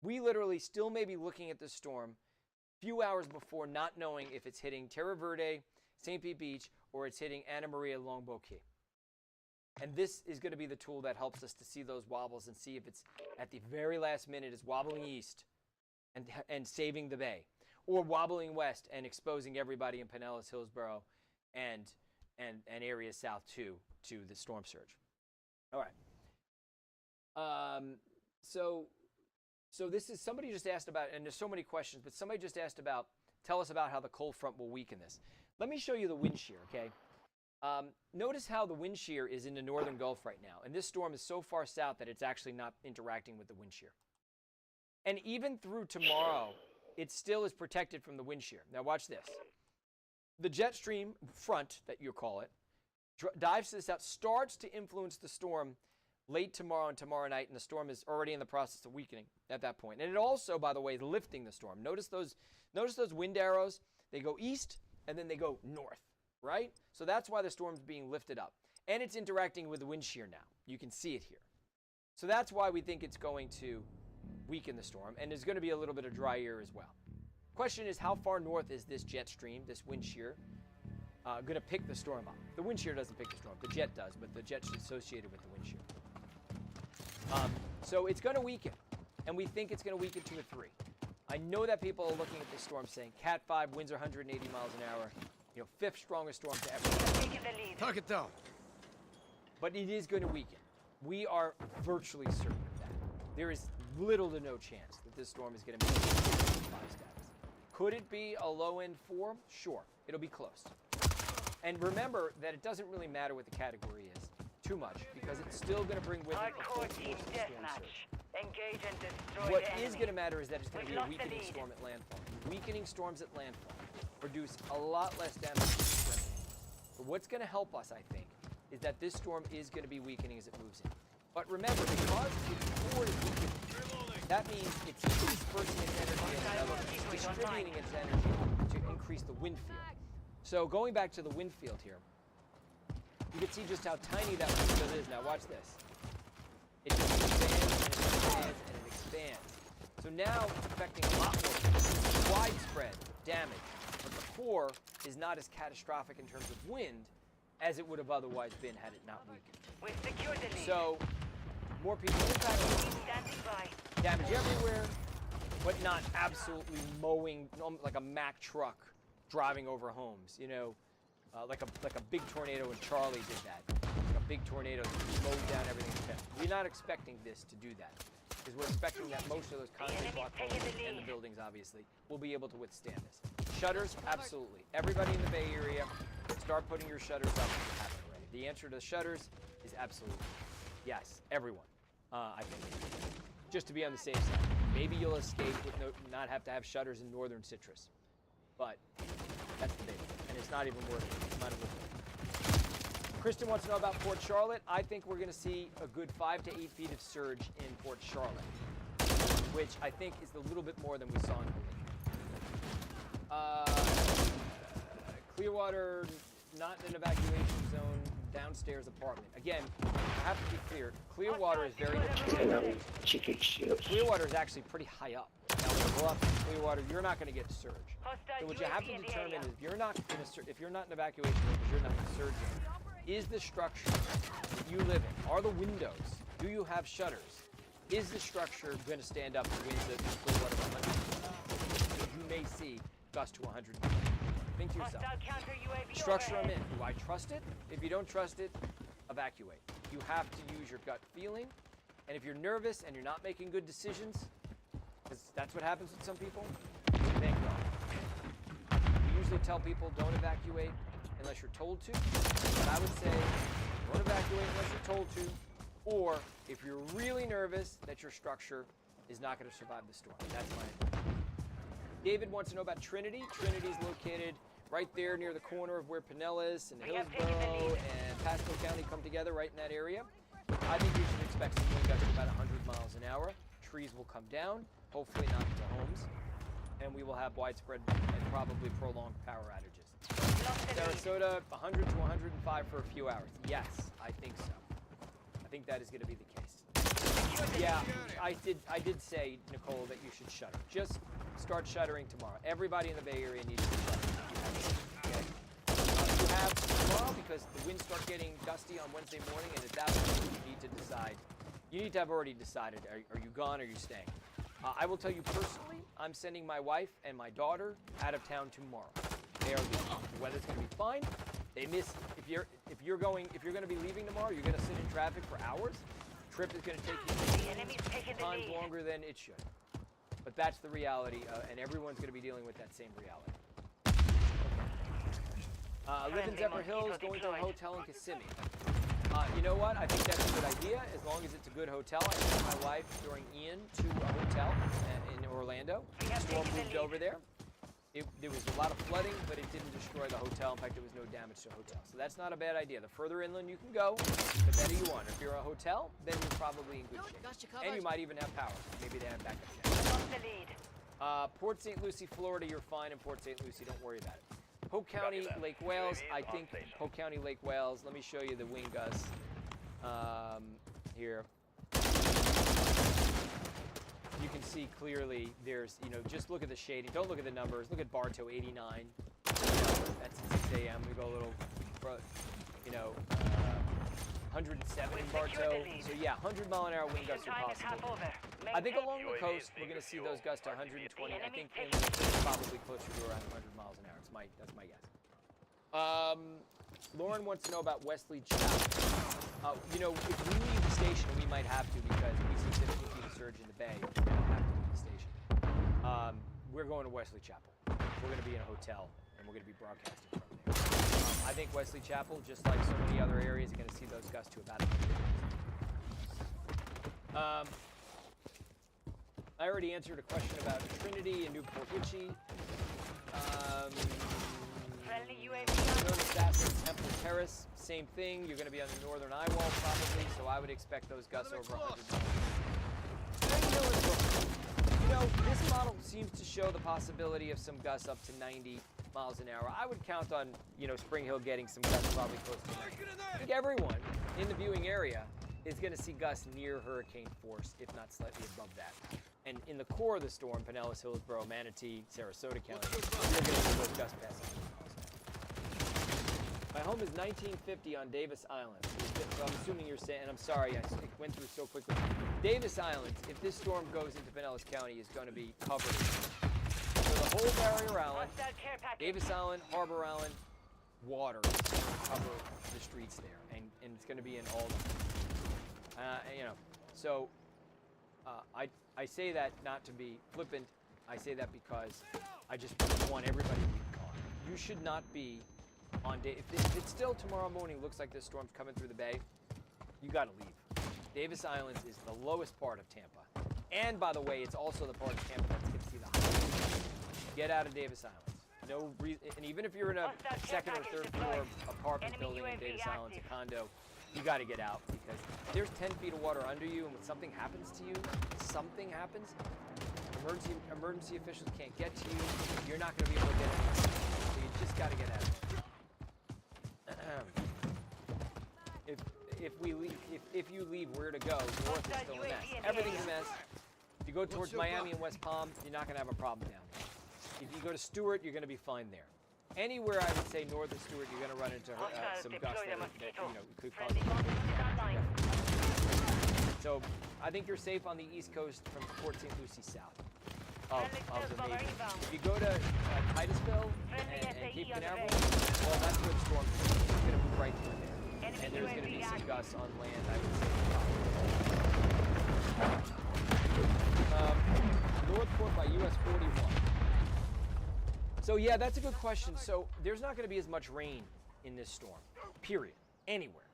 We literally still may be looking at this storm a few hours before, not knowing if it's hitting Terra Verde, St. Pete Beach, or it's hitting Anna Maria Longboat Key. And this is going to be the tool that helps us to see those wobbles and see if it's at the very last minute is wobbling east and saving the bay, or wobbling west and exposing everybody in Pinellas, Hillsborough, and areas south to the storm surge. All right. So this is, somebody just asked about, and there's so many questions, but somebody just asked about, tell us about how the cold front will weaken this. Let me show you the wind shear, okay? Notice how the wind shear is in the northern Gulf right now, and this storm is so far south that it's actually not interacting with the wind shear. And even through tomorrow, it still is protected from the wind shear. Now watch this. The jet stream front, that you call it, dives this out, starts to influence the storm late tomorrow and tomorrow night, and the storm is already in the process of weakening at that point. And it also, by the way, is lifting the storm. Notice those wind arrows. They go east, and then they go north, right? So that's why the storm's being lifted up. And it's interacting with the wind shear now. You can see it here. So that's why we think it's going to weaken the storm, and there's going to be a little bit of dry air as well. Question is, how far north is this jet stream, this wind shear, going to pick the storm up? The wind shear doesn't pick the storm. The jet does, but the jet's associated with the wind shear. So it's going to weaken, and we think it's going to weaken to a 3. I know that people are looking at this storm saying Cat 5, winds are 180 miles an hour, you know, 5th strongest storm to ever. Tuck it down. But it is going to weaken. We are virtually certain of that. There is little to no chance that this storm is going to be 5 status. Could it be a low-end 4? Sure, it'll be close. And remember that it doesn't really matter what the category is too much, because it's still going to bring with it a full force of the storm surge. Engage and destroy What the is enemy. going to matter is that it's going to be a We've lost the weakening lead. storm at landfall. Weakening storms at landfall produce a lot less damage than strengthening. But what's going to help us, I think, is that this storm is going to be weakening as it moves in. But remember, because its core is weakening, that means it's dispersing its energy and distributing its energy to increase the wind field. So going back to the wind field here, you can see just how tiny that wind field is. Now watch this. It just expands and it expands and it expands. So now it's affecting a lot more widespread damage. But the core is not as catastrophic in terms of wind as it would have otherwise been had it not weakened. We've secured the lead. So more people impacted, Standing by. damage everywhere, but not absolutely mowing like a Mack truck driving over homes. You know, like a big tornado, and Charlie did that. Like a big tornado that mowed down everything in town. We're not expecting this to do that, because we're expecting that most of those concrete block homes and the buildings, obviously, will be able to withstand this. Shutters, absolutely. Everybody in the Bay Area, start putting your shutters up if you haven't already. The answer to shutters is absolutely yes, everyone. I think, just to be on the safe side. Maybe you'll escape with not have to have shutters in northern citrus, but that's the big one, and it's not even worth it. It's not even worth it. Kristen wants to know about Port Charlotte. I think we're going to see a good 5 to 8 feet of surge in Port Charlotte, which I think is a little bit more than we saw in Helene. Clearwater, not an evacuation zone, downstairs apartment. Again, I have to be clear. Clearwater is very different. Clearwater is actually pretty high up. Now, when you go up to Clearwater, you're not going to get surge. So what you have to determine is if you're not in evacuation zone, because you're not in surge zone, is the structure that you live in, are the windows, do you have shutters? Is the structure going to stand up to winds that Clearwater 100? You may see gust to 100. Think to yourself, structure I'm in, do I trust it? If you don't trust it, evacuate. You have to use your gut feeling, and if you're nervous and you're not making good decisions, because that's what happens with some people, then go. We usually tell people don't evacuate unless you're told to, but I would say don't evacuate unless you're told to, or if you're really nervous that your structure is not going to survive the storm. That's my opinion. David wants to know about Trinity. Trinity is located right there near the corner of where Pinellas and Hillsborough and Pasco County come together, right in that area. I think you should expect some wind gusts of about 100 miles an hour. Trees will come down, hopefully not into homes, and we will have widespread and probably prolonged power outages. Sarasota, 100 to 105 for a few hours. Yes, I think so. I think that is going to be the case. Secure the Yeah, lead. I did say, Nicole, that you should shutter. Just start shuttering tomorrow. Everybody in the Bay Area needs to shutter. Okay. You have tomorrow because the winds start getting gusty on Wednesday morning, and at that point you need to decide. You need to have already decided: are you gone or are you staying? I will tell you personally, I'm sending my wife and my daughter out of town tomorrow. They are leaving. The weather's going to be fine. They miss if you're going to be leaving tomorrow, you're going to sit in traffic for hours. Trip is going to take The you enemy's taking the times lead. longer than it should. But that's the reality, and everyone's going to be dealing with that same reality. Live in Zephyr Hills, going to a hotel in Kissimmee. You know what? I think that's a good idea, as long as it's a good hotel. I sent my wife during Ian to a hotel in Orlando. Storm moved over there. There was a lot of flooding, but it didn't destroy the hotel. In fact, there was no damage to the hotel. So that's not a bad idea. The further inland you can go, the better you want. If you're a hotel, then you're probably in good shape. And you might even have power. Maybe they have backup generators. Lost the lead. Port St. Lucie, Florida, you're fine in Port St. Lucie. Don't worry about it. Polk County, Lake Wales. I think Polk County, Lake Wales. Let me show you the wind gusts here. You can see clearly there's, just look at the shading. Don't look at the numbers. Look at Bartow, 89. That's at 6 a.m. We go a little, 107 in Bartow. So yeah, 100-mile-an-hour wind gusts are possible. I think along the coast, we're going to see those gusts to 120. I think inland is probably closer to around 100 miles an hour. That's my guess. Lauren wants to know about Wesley Chapel. If we leave the station, we might have to because we see 50 feet of surge in the bay. We don't have to leave the station. We're going to Wesley Chapel. We're going to be in a hotel, and we're going to be broadcasting from there. I think Wesley Chapel, just like so many other areas, are going to see those gusts to about 100. I already answered a question about Trinity and Newport Richey. Friendly UAV. Notice that for Temple Terrace, same thing. You're going to be on the northern eye wall probably, so I would expect those gusts over 100 miles. This model seems to show the possibility of some gusts up to 90 miles an hour. I would count on, Spring Hill getting some gusts probably close to 90. I think everyone in the viewing area is going to see gusts near hurricane force, if not slightly above that. And in the core of the storm, Pinellas, Hillsborough, Manatee, Sarasota County, you're going to see those gusts pass up. My home is 1950 on Davis Island. So I'm assuming you're saying, and I'm sorry, it went through so quickly. Davis Island, if this storm goes into Pinellas County, is going to be covered. So the whole barrier island, Davis Island, Harbor Island, water is going to cover the streets there, and it's going to be in all the, So I say that not to be flippant. I say that because I just want everybody to be gone. You should not be on day. If it's still tomorrow morning, looks like this storm's coming through the bay, you got to leave. Davis Island is the lowest part of Tampa. And by the way, it's also the part of Tampa that's going to see the highest. Get out of Davis Island. No reason, and even if you're in a second or third floor apartment building in Davis Island, a condo, you got to get out because there's 10 feet of water under you, and when something happens to you, emergency officials can't get to you. You're not going to be able to get in. So you just got to get out. If you leave, where to go? North is still a mess. Everything's a mess. If you go towards Miami and West Palm, you're not going to have a problem down there. If you go to Stewart, you're going to be fine there. Anywhere I would say north of Stewart, you're going to run into some gusts that could cause So I think you're safe on the East Coast from Port St. Lucie south of the Navy. If you go to Titusville and Cape Canaveral, well, that's where the storm is. It's going to move right through there. And there's going to be some gusts on land, I would say. Northport by US 41. So yeah, that's a good question. So there's not going to be as much rain in this storm, period, anywhere.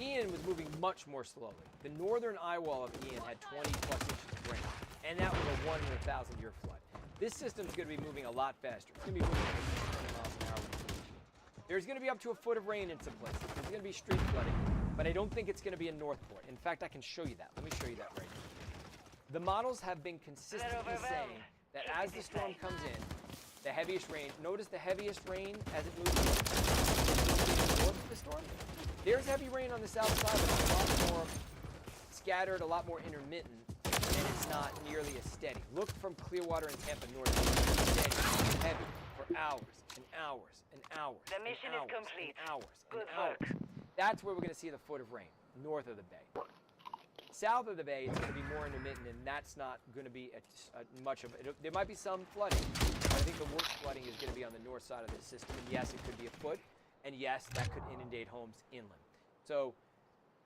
Ian was moving much more slowly. The northern eye wall of Ian had 20 plus inches of rain, and that was a 1 in 1,000 year flood. This system's going to be moving a lot faster. It's going to be moving at 20 miles an hour. There's going to be up to a foot of rain in some places. There's going to be street flooding, but I don't think it's going to be in Northport. In fact, I can show you that. Let me show you that right now. The models have been consistently saying that as the storm comes in, the heaviest rain, notice the heaviest rain as it moves north of the storm. There's heavy rain on the south side, but it's a lot more scattered, a lot more intermittent, and it's not nearly as steady. Look from Clearwater and Tampa north. It's steady, heavy, for hours and hours and hours. The mission and hours is complete. And hours and Good hours. work. That's where we're going to see the foot of rain, north of the bay. South of the bay, it's going to be more intermittent, and that's not going to be much of it. There might be some flooding, but I think the worst flooding is going to be on the north side of the system. And yes, it could be a foot, and yes, that could inundate homes inland. So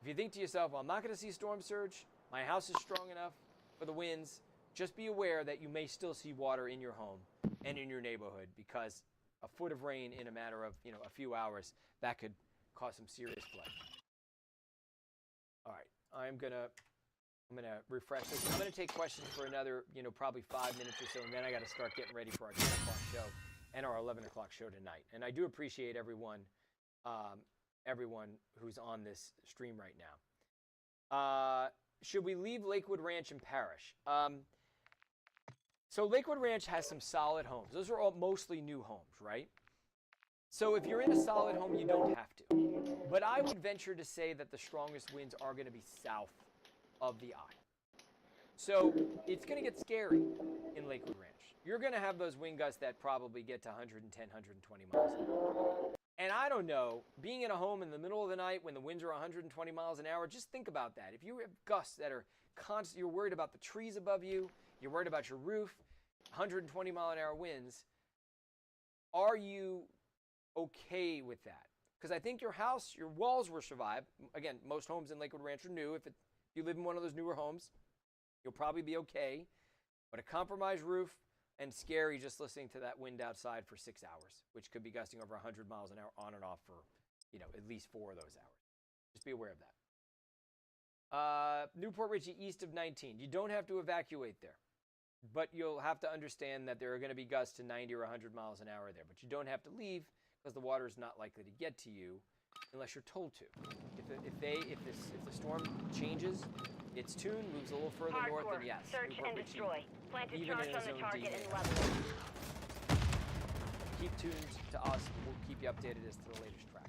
if you think to yourself, well, I'm not going to see storm surge, my house is strong enough for the winds, just be aware that you may still see water in your home and in your neighborhood, because a foot of rain in a matter of a few hours, that could cause some serious flooding. All right. I'm gonna refresh this. I'm gonna take questions for another, probably 5 minutes or so, and then I got to start getting ready for our 10 o'clock show and our 11 o'clock show tonight. And I do appreciate everyone who's on this stream right now. Should we leave Lakewood Ranch and Parish? So Lakewood Ranch has some solid homes. Those are all mostly new homes, right? So if you're in a solid home, you don't have to. But I would venture to say that the strongest winds are going to be south of the eye. So it's going to get scary in Lakewood Ranch. You're going to have those wind gusts that probably get to 110, 120 miles an hour. And I don't know, being in a home in the middle of the night when the winds are 120 miles an hour, just think about that. If you have gusts that are constant, you're worried about the trees above you, you're worried about your roof, 120 mile an hour winds, are you okay with that? Because I think your house, your walls will survive. Again, most homes in Lakewood Ranch are new. If you live in one of those newer homes, you'll probably be okay. But a compromised roof and scary just listening to that wind outside for 6 hours, which could be gusting over 100 miles an hour on and off for, at least 4 of those hours. Just be aware of that. Newport Richey east of 19. You don't have to evacuate there, but you'll have to understand that there are going to be gusts to 90 or 100 miles an hour there. But you don't have to leave, because the water is not likely to get to you unless you're told to. If the storm changes, its tune moves a little further north, then yes. Search and destroy. Plant a charge on the target and level. Keep tuned to us. We'll keep you updated as to the latest track.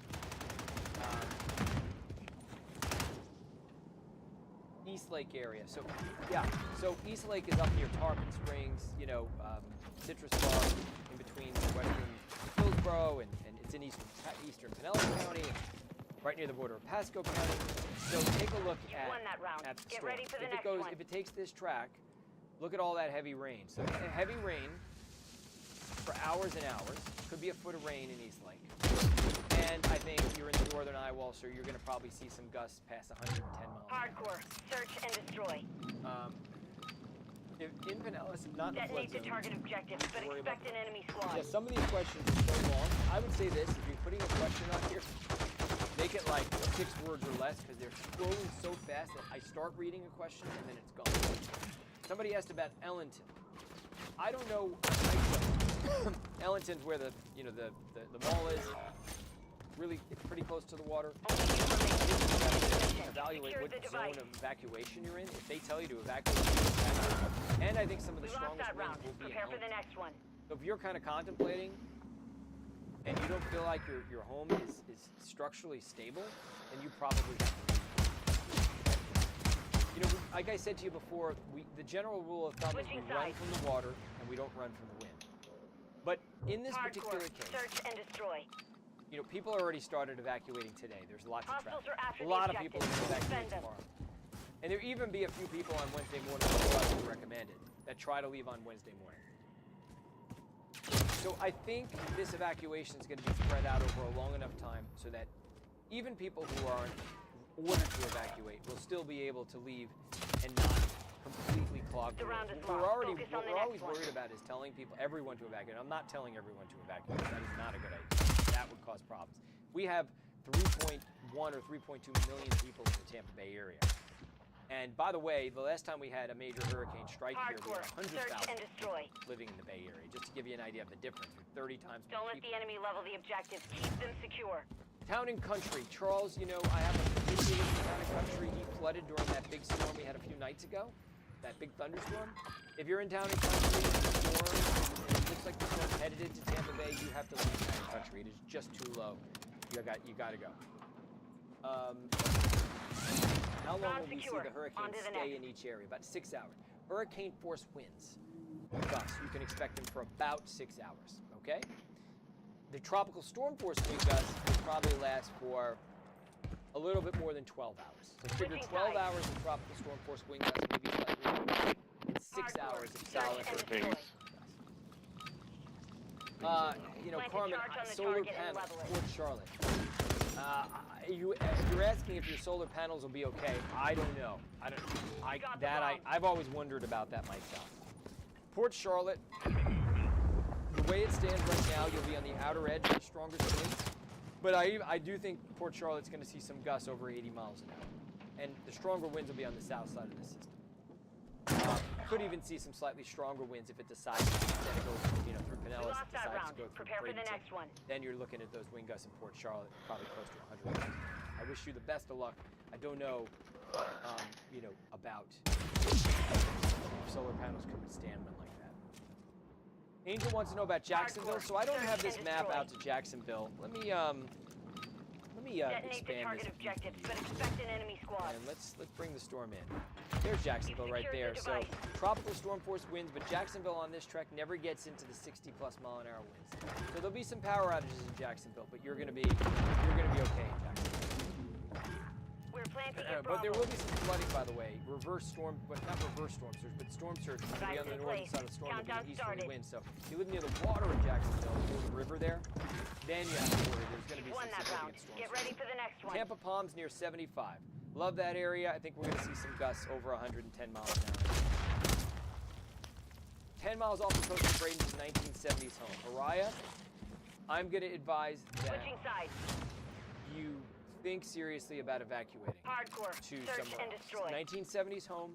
East Lake area. So East Lake is up near Tarpon Springs, Citrus Park, in between western Hillsborough, and it's in eastern Pinellas County, right near the border of Pasco County. So take a look at the storm. Ready for the next one. If it takes this track, look at all that heavy rain. So heavy rain for hours and hours. Could be a foot of rain in East Lake. And I think you're in the northern eye wall, so you're going to probably see some gusts past 110 miles. Hardcore. Search and destroy. In Pinellas, not in the flood Detonate the zone, target objective, but expect an enemy squad. yeah, some of these questions are so long. I would say this, if you're putting a question on here, make it like 6 words or less, because they're scrolling so fast that I start reading a question and then it's gone. Somebody asked about Ellington. I don't know. Ellington's where the mall is. Really, it's pretty close to the water. Evaluate what zone of evacuation you're in. If they tell you to evacuate, and I think some of the strongest winds will be in Prepare for the next one. So if you're kind of contemplating and you don't feel like your home is structurally stable, then you probably have to leave. Like I said to you before, the general rule of thumb is we run from the water and we don't run from the wind. But in this particular case, search and destroy. People already started evacuating today. There's lots of Hostiles traffic. are after A lot of the people will objective. evacuate Defend them. tomorrow. And there'll even be a few people on Wednesday morning who I would recommend it, that try to leave on Wednesday morning. So I think this evacuation is going to be spread out over a long enough time so that even people who aren't ordered to evacuate will still be able to leave and not completely clog the roads. What we're always worried about is telling everyone to evacuate. I'm not telling everyone to evacuate. That is not a good idea. That would cause problems. We have 3.1 or 3.2 million people in the Tampa Bay area. And by the way, the last time we had a major hurricane strike here, we had 100,000 living in the Bay Area. Just to give you an idea of the difference, we're 30 times more Don't let the enemy level the objectives. Keep them secure. Town and Country. Charles, I have a particular Town and Country. He flooded during that big storm we had a few nights ago, that big thunderstorm. If you're in Town and Country, the storm, and it looks like the storm's headed into Tampa Bay, you have to leave Town and Country. It is just too low. You got to go. how long Ground will we see secure. the hurricane On to the stay next. in each area? About 6 hours. Hurricane force winds, gusts, you can expect them for about 6 hours, okay? The tropical storm force wind gusts will probably last for a little bit more than 12 hours. So figure Switching 12 sides. hours of tropical storm force wind gusts, maybe slightly more, and 6 Hardcore. hours of Search solid and hurricane destroy. gusts. You know, Plant a Carmen, charge on the solar target and panels, level it. Port Charlotte. You're asking if your solar panels will be okay. I don't know. Got the bomb. I've always wondered about that myself. Port Charlotte, the way it stands right now, you'll be on the outer edge of the strongest winds. But I do think Port Charlotte's going to see some gusts over 80 miles an hour. And the stronger winds will be on the south side of the system. Could even see some slightly stronger winds if it decides instead of go, you know, through We Pinellas, lost it that decides round. to go through Prepare for the Bradenton. next one. Then you're looking at those wind gusts in Port Charlotte, probably close to 100 miles. I wish you the best of luck. I don't know, you know, about if solar panels could withstand one like that. Angel wants to know about Jacksonville, so I don't have this map out to Jacksonville. Let me Detonate the expand target this. objectives, but expect an enemy squad. And let's bring the storm in. There's Jacksonville right secured there. the So device. tropical storm force winds, but Jacksonville on this trek never gets into the 60+ mile an hour winds. So there'll be some power outages in Jacksonville, but you're gonna be okay in Jacksonville. We're planting at But there Bravo. will be some flooding, by the way. Reverse storm, but not reverse storm surge, but storm surge will be on the Device in northern place. side of the storm. There'll Countdown be an easterly started. wind. So if you live near the water in Jacksonville, near the river there, then you have to worry. There's going to be You've won some that round. significant storm Get surge. ready for the next one. Tampa Palms near 75. Love that area. I think we're going to see some gusts over 110 miles an hour. 10 miles off the coast of Bradenton's 1970s home. Araya, I'm going to advise that Switching sides. you think seriously about evacuating Hardcore. to Search somewhere and else. destroy. 1970s home,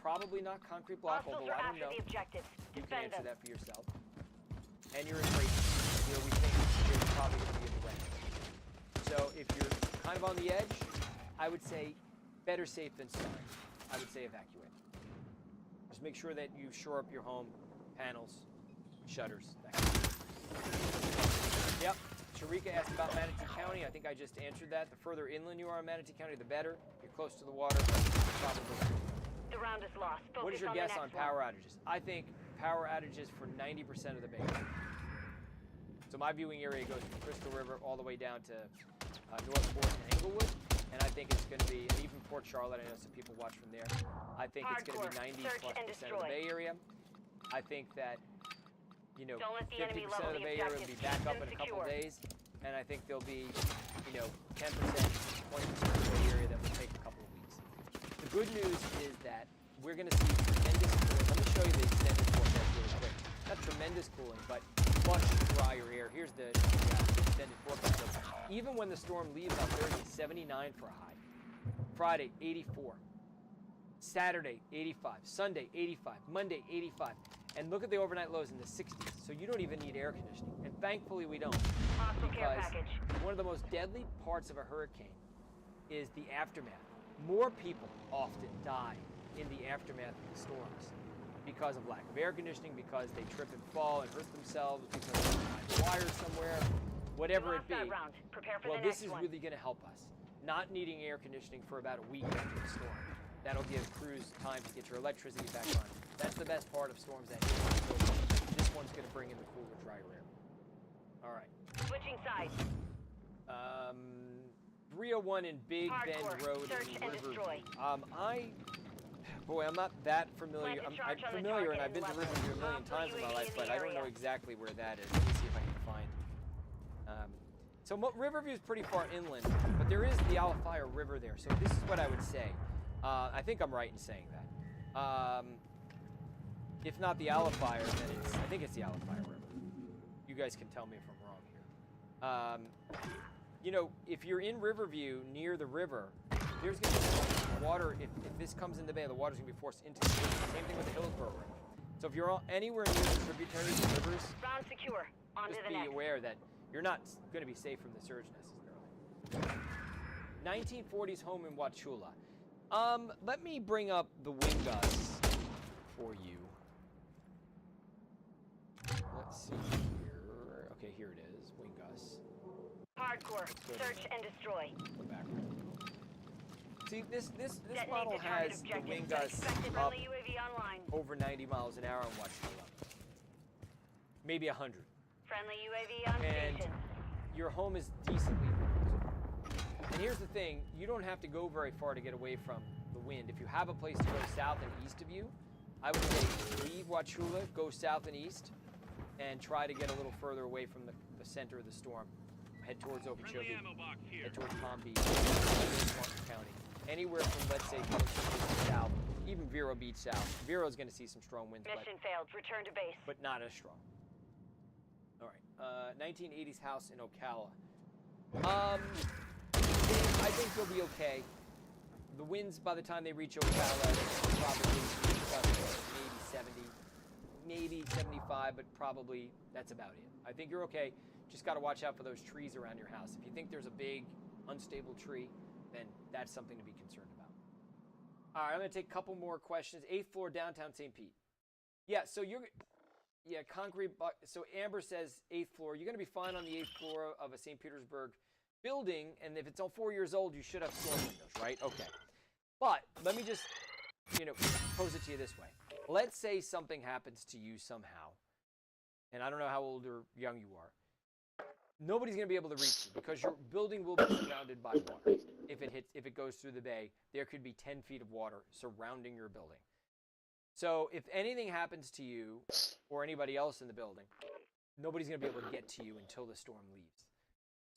probably not concrete block, Hostiles although are I don't after know. the objectives. You can Defend answer them. that for yourself. And you're in Bradenton, where we think there's probably going to be a threat. So if you're kind of on the edge, I would say better safe than sorry. I would say evacuate. Just make sure that you shore up your home, panels, shutters. That kind of thing. Yep. Sharika asked about Manatee County. I think I just answered that. The further inland you are in Manatee County, the better. You're close to the water, but probably. The round is lost. Focus What is your on the guess next on one. power outages? I think power outages for 90% of the Bay Area. So my viewing area goes from Crystal River all the way down to Northport and Englewood, and I think it's going to be, and even Port Charlotte, I know some people watch from there. I think it's going to be Hardcore. 90+% Search and of the destroy. Bay Area. I think that, you know, Don't let the 50% enemy of level the the Bay Area will be objectives. back up Keep in them a couple of secure. days, and I think there'll be, you know, 10%, 20% of the Bay Area that will take a couple of weeks. The good news is that we're going to see tremendous cooling. Let me show you the extended forecast really quick. Not tremendous cooling, but much drier air. Here's the extended forecast. So even when the storm leaves on Thursday, 79 for a high. Friday, 84. Saturday, 85. Sunday, 85. Monday, 85. And look at the overnight lows in the 60s. So you don't even need air conditioning. And thankfully we don't. Hostile care Because package. one of the most deadly parts of a hurricane is the aftermath. More people often die in the aftermath of the storms because of lack of air conditioning, because they trip and fall and hurt themselves, because they find wires somewhere, whatever it Lost be. that round. Prepare for Well, the this next is one. really going to help us. Not needing air conditioning for about a week after the storm. That'll give crews time to get your electricity back on. That's the best part of storms that this one's going to bring in the cooler, drier air. All right. Switching sides. 301 in Big Hardcore. Bend Road Search in and Riverview. destroy. I'm not that familiar. Plant a I'm charge on the familiar, and target I've been to and level Riverview a it. million Hostile times in my UAV life, in but the I don't know area. exactly where that is. Let me see if I can find. So Riverview is pretty far inland, but there is the Alafaya River there. So this is what I would say. I think I'm right in saying that. If not the Alafaya, then I think it's the Alafaya River. You guys can tell me if I'm wrong here. You know, if you're in Riverview near the river, there's going to be water. If this comes in the bay, the water's going to be forced into the river. Same thing with the Hillsborough River. So if you're anywhere near the tributaries of rivers, Round secure. On to just the be next. aware that you're not going to be safe from the surge necessarily. 1940s home in Wauchula. Let me bring up the wind gusts for you. Let's see here. Okay, here it is. Wind gusts. Hardcore. go to Search and destroy. Go back. See, this Detonate model the target has the objective. wing Set gusts expected up friendly UAV online. over 90 miles an hour and watch the level. Maybe 100. Friendly UAV on And station. your home is decently equipped. And here's the thing, you don't have to go very far to get away from the wind. If you have a place to go south and east of you, I would say leave Wauchula, go south and east, and try to get a little further away from the center of the storm. Head towards Okeechobee, head towards Palm Beach, Swanton County. Anywhere from, let's say, south, even Vero Beach south. Vero's going to see some strong winds, Mission failed. Return to base. but not as strong. All right, 1980s house in Ocala. I think they'll be okay. The winds, by the time they reach Ocala, probably maybe 70, maybe 75, but probably that's about it. I think you're okay. Just got to watch out for those trees around your house. If you think there's a big, unstable tree, then that's something to be concerned about. All right, I'm going to take a couple more questions. 8th floor, downtown St. Pete. Yeah, so concrete. So Amber says 8th floor. You're going to be fine on the 8th floor of a St. Petersburg building, and if it's on 4 years old, you should have storm windows, right? Okay. But let me just, pose it to you this way. Let's say something happens to you somehow, and I don't know how old or young you are. Nobody's going to be able to reach you because your building will be surrounded by water. If it goes through the bay, there could be 10 feet of water surrounding your building. So if anything happens to you or anybody else in the building, nobody's going to be able to get to you until the storm leaves.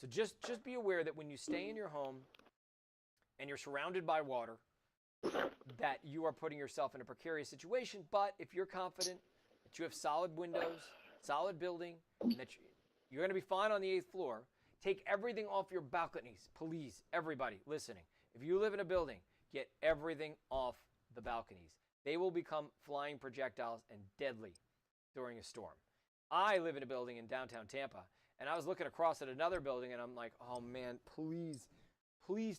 So just be aware that when you stay in your home and you're surrounded by water, that you are putting yourself in a precarious situation. But if you're confident that you have solid windows, solid building, and that you're going to be fine on the 8th floor, take everything off your balconies. Please, everybody listening. If you live in a building, get everything off the balconies. They will become flying projectiles and deadly during a storm. I live in a building in downtown Tampa, and I was looking across at another building, and I'm like, oh man, please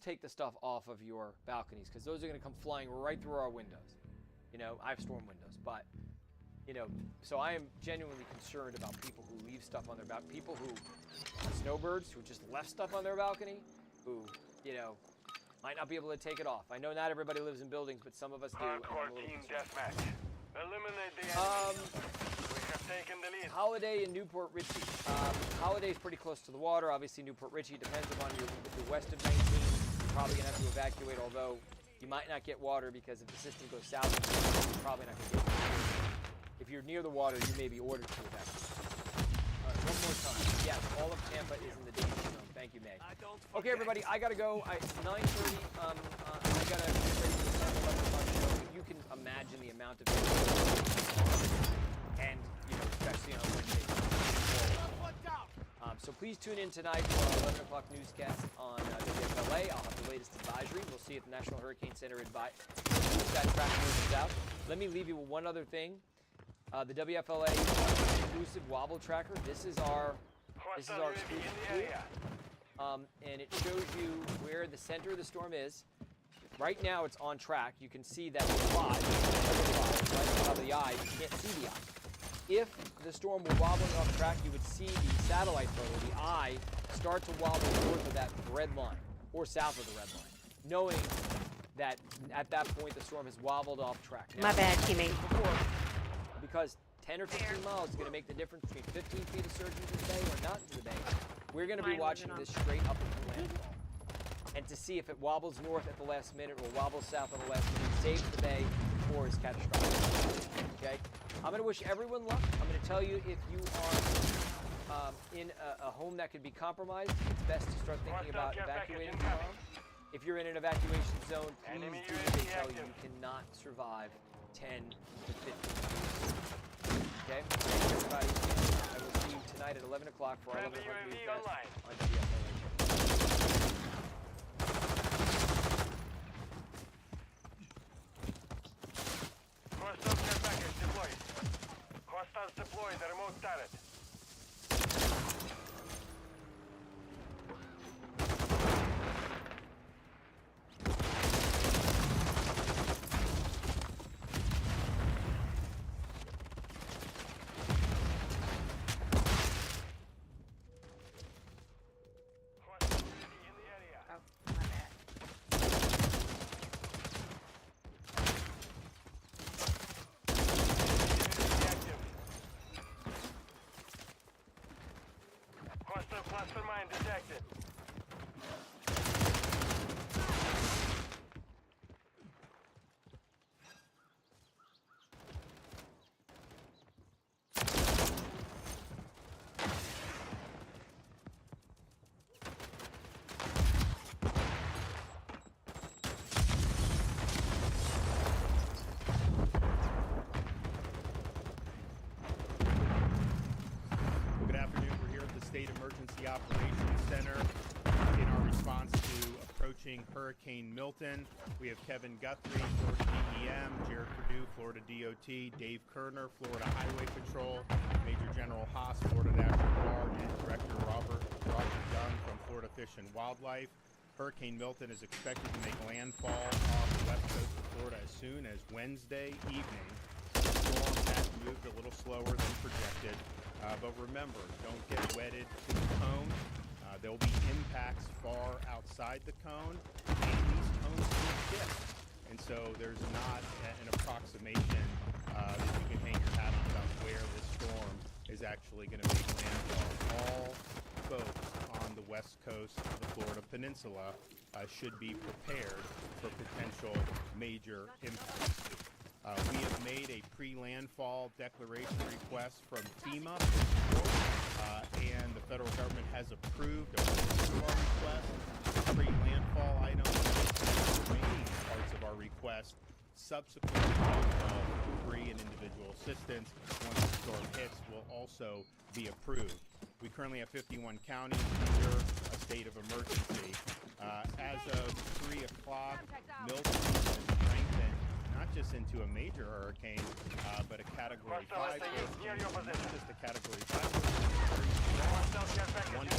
take the stuff off of your balconies, because those are going to come flying right through our windows. I have storm windows, but, so I am genuinely concerned about people who leave stuff on their balcony, people who, snowbirds who just left stuff on their balcony, who, might not be able to take it off. I know not everybody lives in buildings, but some of us do. Hardcore team deathmatch. Eliminate the enemy. We have taken the lead. Holiday in Newport Richey. Holiday is pretty close to the water. Obviously, Newport Richey depends upon if you're west of 19. You're probably going to have to evacuate, although you might not get water because if the system goes south, you're probably not going to get water. If you're near the water, you may be ordered to evacuate. All right, one more time. Yes, all of Tampa is in the danger zone. Thank you, May. Okay, everybody, I got to go. It's 9:30. I got to get ready for the 11 o'clock show. You can imagine the amount of and, especially on Wednesday. So please tune in tonight for our 11 o'clock newscast on WFLA. I'll have the latest advisory. We'll see at the National Hurricane Center out. Let me leave you with one other thing. The WFLA exclusive wobble tracker. This is our exclusive tool. And it shows you where the center of the storm is. Right now it's on track. You can see that it's live, right on top of the eye. You can't see the eye. If the storm were wobbling off track, you would see the satellite photo, the eye, start to wobble north of that red line, or south of the red line, knowing that at that point the storm has wobbled off track. Now, my bad, teammate. Because 10 or 15 miles is going to make the difference between 15 feet of surge into the bay or not into the bay. We're going to be watching this straight up into landfall. And to see if it wobbles north at the last minute or wobbles south at the last minute, saves the bay, or is catastrophic. Okay? I'm going to wish everyone luck. I'm going to tell you, if you are in a home that could be compromised, it's best to start thinking about evacuating tomorrow. If you're in an evacuation zone, please do what they tell you. You cannot survive 10 to 15 minutes. Okay? Everybody, I will see you tonight at 11 o'clock for our 11 o'clock newscast on WFLA. Hostile care package deployed. Hostiles deployed the remote turret. Oh, my bad. Emergency Operations Center in our response to approaching Hurricane Milton. We have Kevin Guthrie, Florida DEM, Jared Perdue, Florida DOT, Dave Kerner, Florida Highway Patrol, Major General Haas, Florida National Guard, and Director Roger Young from Florida Fish and Wildlife. Hurricane Milton is expected to make landfall off the west coast of Florida as soon as Wednesday evening. The storm has moved a little slower than projected, but remember, don't get wedded to the cone. There will be impacts far outside the cone, and these cones will shift. And so there's not an approximation that you can hang your hat on about where this storm is actually going to make landfall. All folks on the west coast of the Florida Peninsula should be prepared for potential major impacts. We have made a pre-landfall declaration request from FEMA, and the federal government has approved a request, pre-landfall items, and the remaining parts of our request subsequent to debris and individual assistance once the storm hits will also be approved. We currently have 51 counties under a state of emergency. As of 3 o'clock, Milton has strengthened not just into a major hurricane, but a Category 5 hurricane, not just a Category 5 hurricane, $175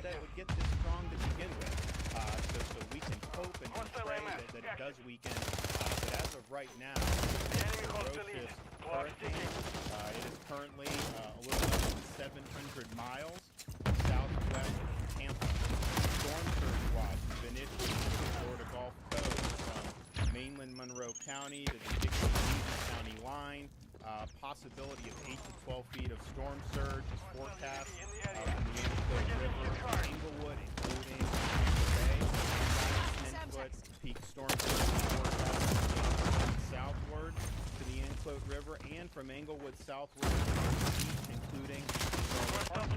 that it would get this strong to begin with, so we can hope and pray that it does weaken. But as of right now, it's a ferocious hurricane. It is currently a little less than 700 miles southwest of Tampa. Storm surge watch has been issued to the Florida Gulf Coast from mainland Monroe County to the Dixie County line. Possibility of 8 to 12 feet of storm surge is forecast from the Englewood River, Englewood, including Bay. 10-foot peak storm surge is forecast southward to the Englewood River and from Englewood southward to the east, including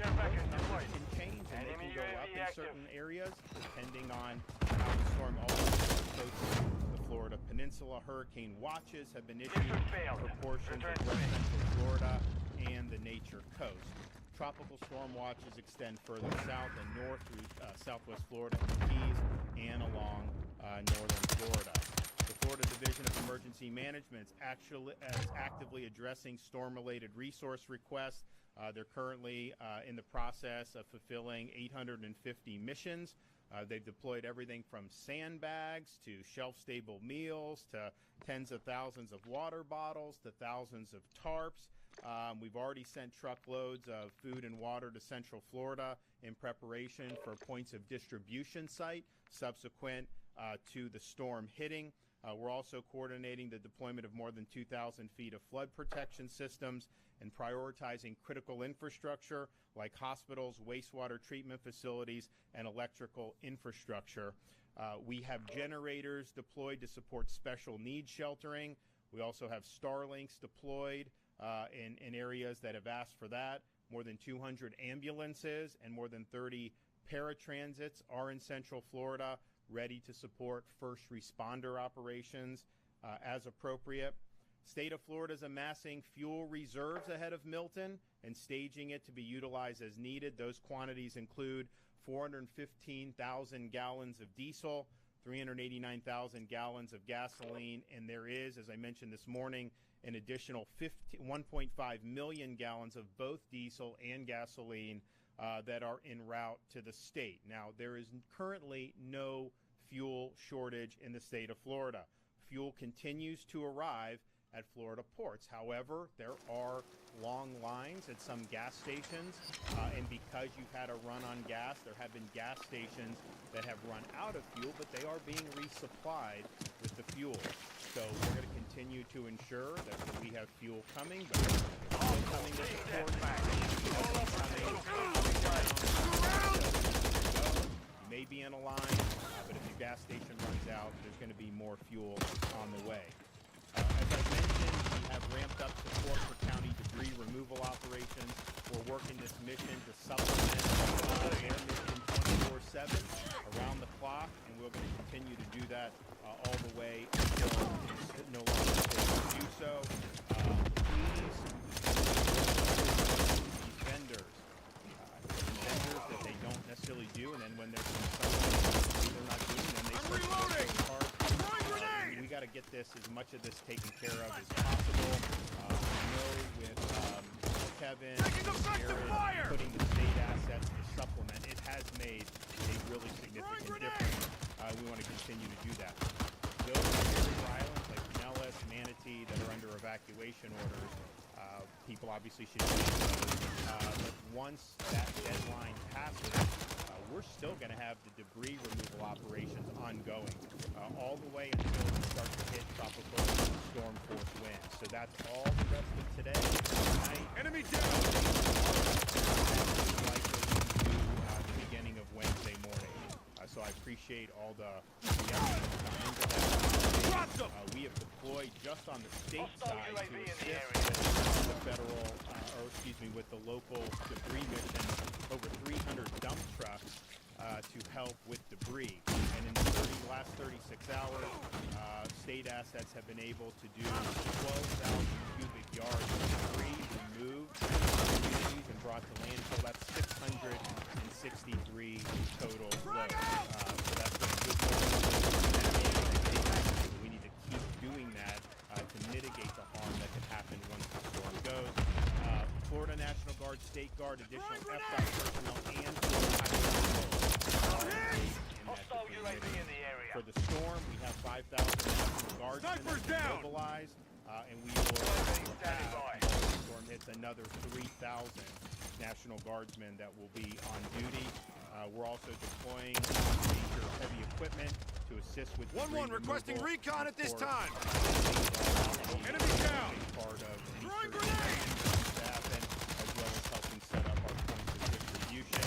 numbers can change and they can go up in certain areas depending on how the storm also approaches the Florida Peninsula. Hurricane watches have been issued for portions of west central Florida and the Nature Coast. Tropical storm watches extend further south and north through southwest Florida and the Keys and along northern Florida. The Florida Division of Emergency Management is actively addressing storm-related resource requests. They're currently in the process of fulfilling 850 missions. They've deployed everything from sandbags to shelf-stable meals to tens of thousands of water bottles to thousands of tarps. We've already sent truckloads of food and water to Central Florida in preparation for points of distribution site subsequent to the storm hitting. We're also coordinating the deployment of more than 2,000 feet of flood protection systems and prioritizing critical infrastructure like hospitals, wastewater treatment facilities, and electrical infrastructure. We have generators deployed to support special needs sheltering. We also have Starlinks deployed in areas that have asked for that. More than 200 ambulances and more than 30 paratransits are in Central Florida, ready to support first responder operations as appropriate. State of Florida is amassing fuel reserves ahead of Milton and staging it to be utilized as needed. Those quantities include 415,000 gallons of diesel, 389,000 gallons of gasoline, and there is, as I mentioned this morning, an additional 1.5 million gallons of both diesel and gasoline that are en route to the state. Now, there is currently no fuel shortage in the state of Florida. Fuel continues to arrive at Florida ports. However, there are long lines at some gas stations, and because you've had a run on gas, there have been gas stations that have run out of fuel, but they are being resupplied with the fuel. So we're going to continue to ensure that we have fuel coming, but it's still coming with the port. You may be in a line, but if your gas station runs out, there's going to be more fuel on the way. As I mentioned, we have ramped up support for county debris removal operations. We're working this mission to supplement their mission as much of this taken care of as possible. I know with Kevin, Jared, putting the state assets to supplement, it has made a really significant difference. We want to continue to do that. Those Prairie Islands like Pinellas, Manatee that are under evacuation orders, people obviously should use those. But once that deadline passes, we're still going to have the debris removal operations ongoing all the way until we start to hit tropical storm force winds. So that's all the rest of today. Tonight, enemy down. Likely into the beginning of Wednesday morning. So I appreciate all the effort that's gone into that. We have deployed just on the state side to assist with the federal, with the local debris mission, over 300 dump trucks to help with debris. And in the last 36 hours, state assets have been able to do 12,000 cubic yards of debris removed communities and brought to landfill. That's 663 total loads. So that's been a good news. We need to keep doing that to mitigate the harm that can happen once the storm goes. Florida National Guard, State Guard, additional FDOT personnel, and Hostile UAV in the area. For the storm, we have 5,000 National Guardsmen mobilized, and we will have, if the storm hits, another 3,000 National Guardsmen that will be on duty. We're also deploying major heavy equipment to assist with 1-1 requesting recon at this time. Enemy down. Part of throwing grenade. As well as helping set up our points of distribution.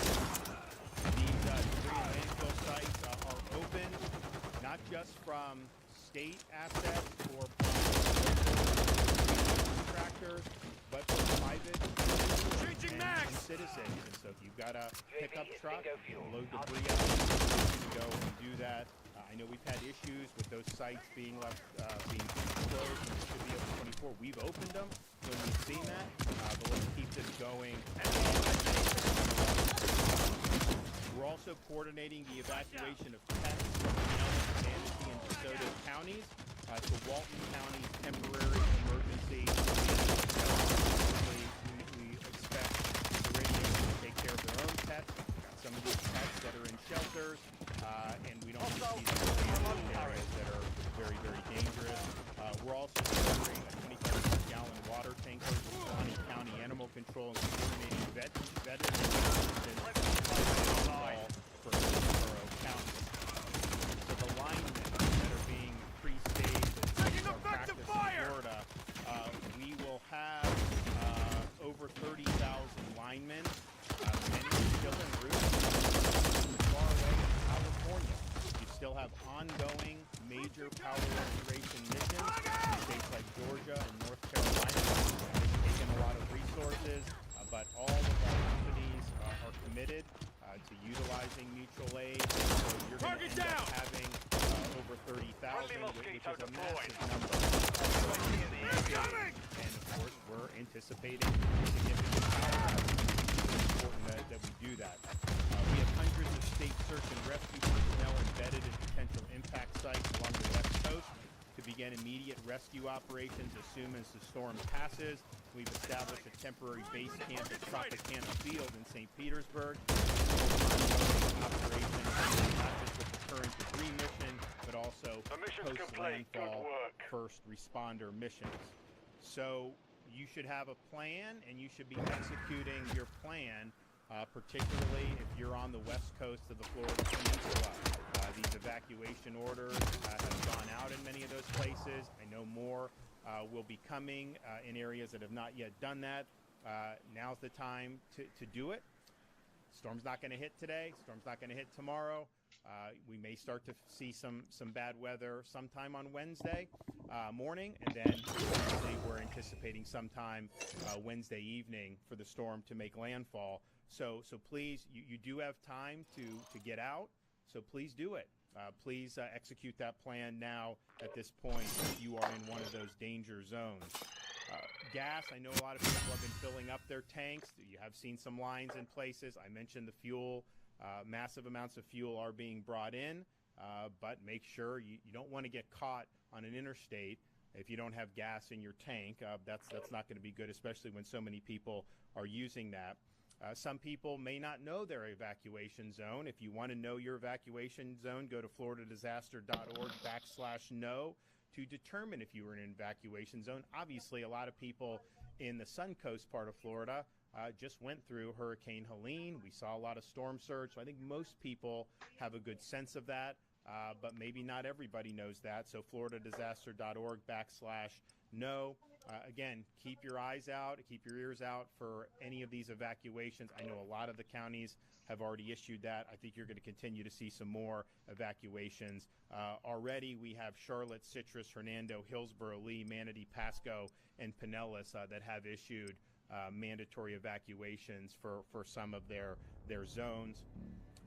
These debris and landfill sites are open, not just from state assets or contractors, but from private and citizens. And so if you've got a pickup truck, load debris out, you can go and do that. I know we've had issues with those sites being left, being closed and should be open 24. We've opened them when we've seen that, but let's keep this going. We're also coordinating the evacuation of pets from Pinellas, Manatee, and DeSoto counties to Walton County's temporary emergency. We expect the radios to take care of their own pets. Some of these pets that are in shelters, and we don't want to see them in areas that are very, very dangerous. We're also delivering a 25-gallon water tanker to Suwannee County Animal Control and coordinating veterinary for Hillsborough County. So the linemen that are being pre-staged and practice in Florida, we will have over 30,000 linemen, many still en route far away in California. You still have ongoing major power restoration missions in states like Georgia and North Carolina. It's taken a lot of resources, but all of our companies are committed to utilizing mutual aid. So you're going to end up having over 30,000, which is a massive number. And of course, we're anticipating significant power. It's important that we do that. We have hundreds of state search and rescue personnel embedded in potential impact sites along the West Coast to begin immediate rescue operations as soon as the storm passes. We've established a temporary base camp at Tropicana Field in St. Petersburg. Operations not just with the current debris mission, but also post-landfall first responder missions. So you should have a plan, and you should be executing your plan, particularly if you're on the west coast of the Florida Peninsula. These evacuation orders have gone out in many of those places. I know more will be coming in areas that have not yet done that. Now's the time to do it. Storm's not going to hit today. Storm's not going to hit tomorrow. We may start to see some bad weather sometime on Wednesday morning, and then we're anticipating sometime Wednesday evening for the storm to make landfall. So please, you do have time to get out. So please do it. Please execute that plan now at this point if you are in one of those danger zones. Gas, I know a lot of people have been filling up their tanks. You have seen some lines in places. I mentioned the fuel. Massive amounts of fuel are being brought in. but make sure you don't want to get caught on an interstate if you don't have gas in your tank. That's not going to be good, especially when so many people are using that. Some people may not know their evacuation zone. If you want to know your evacuation zone, go to floridadisaster.org/know to determine if you are in an evacuation zone. Obviously, a lot of people in the Suncoast part of Florida just went through Hurricane Helene. We saw a lot of storm surge, so I think most people have a good sense of that, but maybe not everybody knows that. So floridadisaster.org/know. Again, keep your eyes out, keep your ears out for any of these evacuations. I know a lot of the counties have already issued that. I think you're going to continue to see some more evacuations. Already we have Charlotte, Citrus, Hernando, Hillsborough, Lee, Manatee, Pasco, and Pinellas that have issued mandatory evacuations for some of their zones.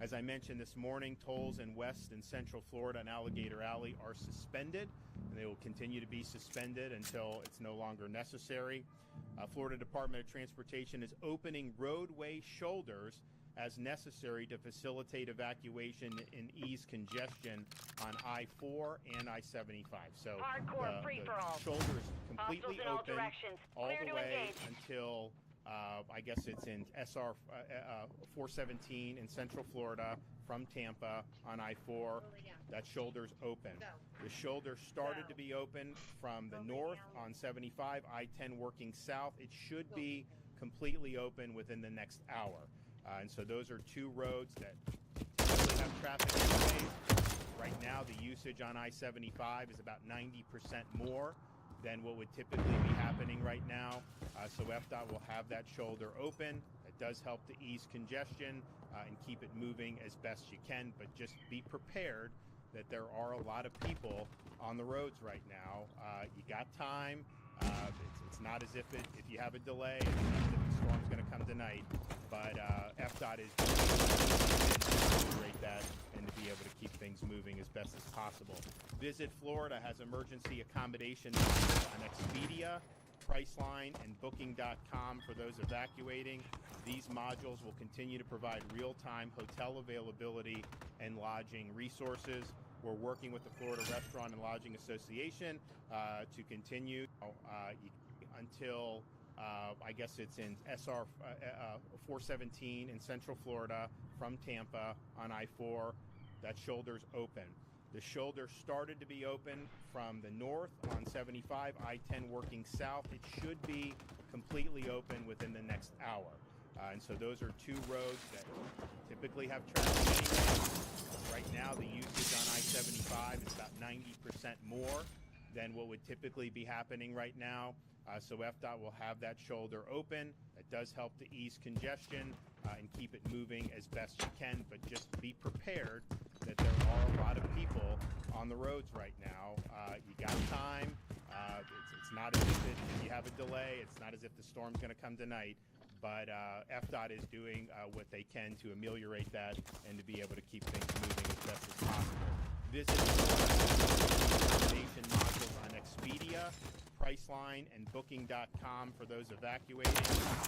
As I mentioned this morning, tolls in West and Central Florida and Alligator Alley are suspended, and they will continue to be suspended until it's no longer necessary. Florida Department of Transportation is opening roadway shoulders as necessary to facilitate evacuation and ease congestion on I-4 and I-75. So the shoulder is completely open all the way until I guess it's in SR 417 in Central Florida from Tampa on I-4. That shoulder's open. The shoulder started to be open from the north on 75, I-10 working south. It should be completely open within the next hour. And so those are two roads that typically have traffic anyways. Right now, the usage on I-75 is about 90% more than what would typically be happening right now. So FDOT will have that shoulder open. It does help to ease congestion and keep it moving as best you can, but just be prepared that there are a lot of people on the roads right now. You got time. It's not as if you have a delay, it's not as if the storm's going to come tonight, but FDOT is going to integrate that and to be able to keep things moving as best as possible. Visit Florida has emergency accommodation on Expedia, Priceline, and Booking.com for those evacuating. These modules will continue to provide real-time hotel availability and lodging resources. We're working with the Florida Restaurant and Lodging Association to continue until I guess it's in SR 417 in Central Florida from Tampa on I-4. That shoulder's open. The shoulder started to be open from the north on 75, I-10 working south. It should be completely open within the next hour. And so those are two roads that typically have traffic anyway. Right now, the usage on I-75 is about 90% more than what would typically be happening right now. So FDOT will have that shoulder open. It does help to ease congestion and keep it moving as best you can, but just be prepared that there are a lot of people on the roads right now. You got time. It's not as if you have a delay. It's not as if the storm's going to come tonight. But FDOT is doing what they can to ameliorate that and to be able to keep things moving as best as possible. Visit accommodation modules on Expedia, Priceline, and Booking.com for those evacuating.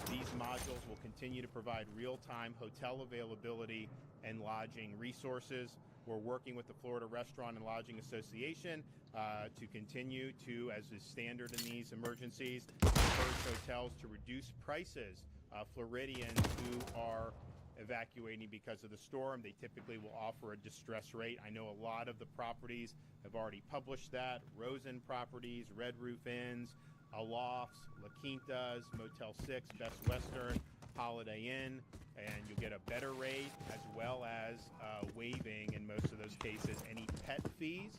These modules will continue to provide real-time hotel availability and lodging resources. We're working with the Florida Restaurant and Lodging Association to continue to, as is standard in these emergencies, encourage hotels to reduce prices. Floridians who are evacuating because of the storm, they typically will offer a distress rate. I know a lot of the properties have already published that. Rosen Properties, Red Roof Inns, Alofts, La Quintas, Motel 6, Best Western, Holiday Inn, and you'll get a better rate as well as waiving, in most of those cases, any pet fees.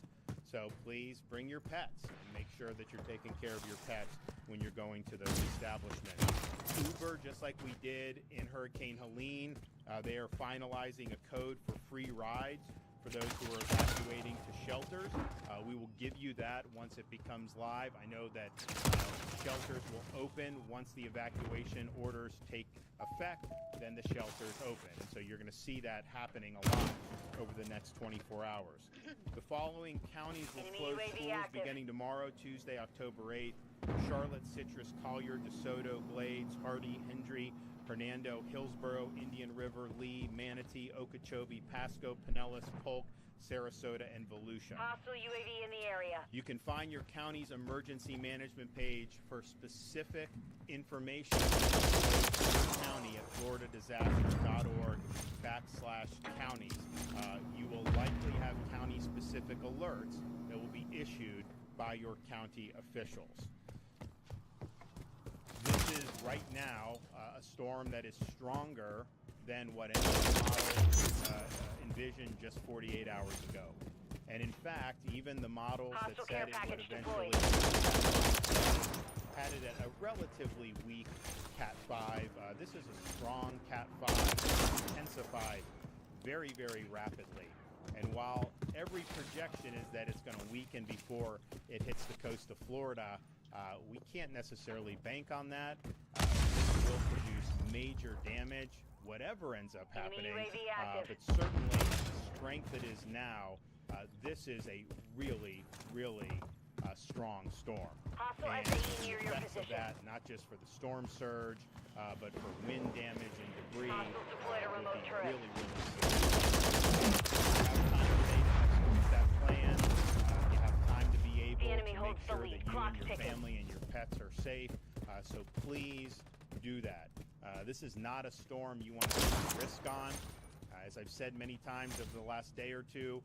So please bring your pets and make sure that you're taking care of your pets when you're going to those establishments. Uber, just like we did in Hurricane Helene, they are finalizing a code for free rides for those who are evacuating to shelters. We will give you that once it becomes live. I know that shelters will open once the evacuation orders take effect, then the shelters open. And so you're going to see that happening a lot over the next 24 hours. The following counties will close schools beginning tomorrow, Tuesday, October 8th. Charlotte, Citrus, Collier, DeSoto, Glades, Hardy, Hendry, Hernando, Hillsborough, Indian River, Lee, Manatee, Okeechobee, Pasco, Pinellas, Polk, Sarasota, and Volusia. Hostile UAV in the area. You can find your county's emergency management page for specific information county at floridadisaster.org/counties. You will likely have county-specific alerts that will be issued by your county officials. This is right now a storm that is stronger than what any model envisioned just 48 hours ago. And in fact, even the models that said it would eventually had it at a relatively weak Cat 5. This is a strong Cat 5, intensified very, very rapidly. And while every projection is that it's going to weaken before it hits the coast of Florida, we can't necessarily bank on that. This will produce major damage, whatever ends up happening. But certainly, the strength it is now, this is a really, really strong storm. And the effects of that, not just for the storm surge, but for wind damage and debris, will be really, really severe. You have time today to execute that plan. You have time to be able to make sure that you and your family and your pets are safe. So please do that. This is not a storm you want to take risk on. As I've said many times over the last day or two,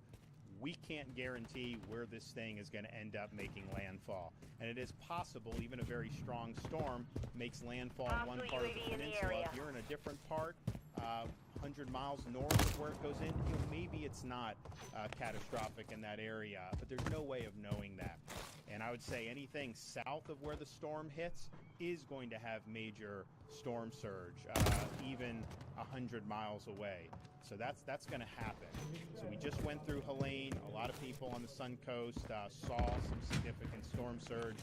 we can't guarantee where this thing is going to end up making landfall. And it is possible even a very strong storm makes landfall in one part of the peninsula. If you're in a different part, 100 miles north of where it goes in, maybe it's not catastrophic in that area, but there's no way of knowing that. And I would say anything south of where the storm hits is going to have major storm surge, even 100 miles away. So that's going to happen. So we just went through Helene. A lot of people on the Sun Coast saw some significant storm surge.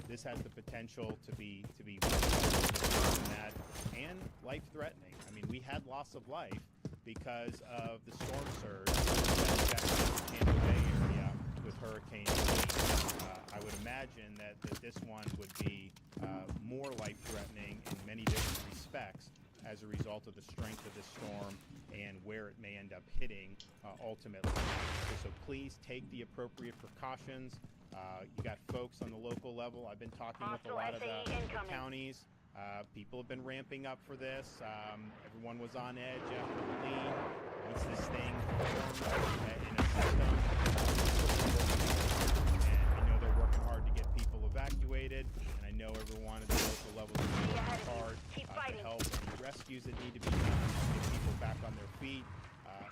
This has the potential to be worse than that and life-threatening. I mean, we had loss of life because of the storm surge that affected the Tampa Bay area with Hurricane Helene. I would imagine that this one would be more life-threatening in many different respects as a result of the strength of this storm and where it may end up hitting ultimately. So please take the appropriate precautions. You got folks on the local level. I've been talking with a lot of the counties. People have been ramping up for this. Everyone was on edge after Helene. Once this thing formed in a system, and I know they're working hard to get people evacuated, and I know everyone at the local level is working hard to help any rescues that need to be done, get people back on their feet.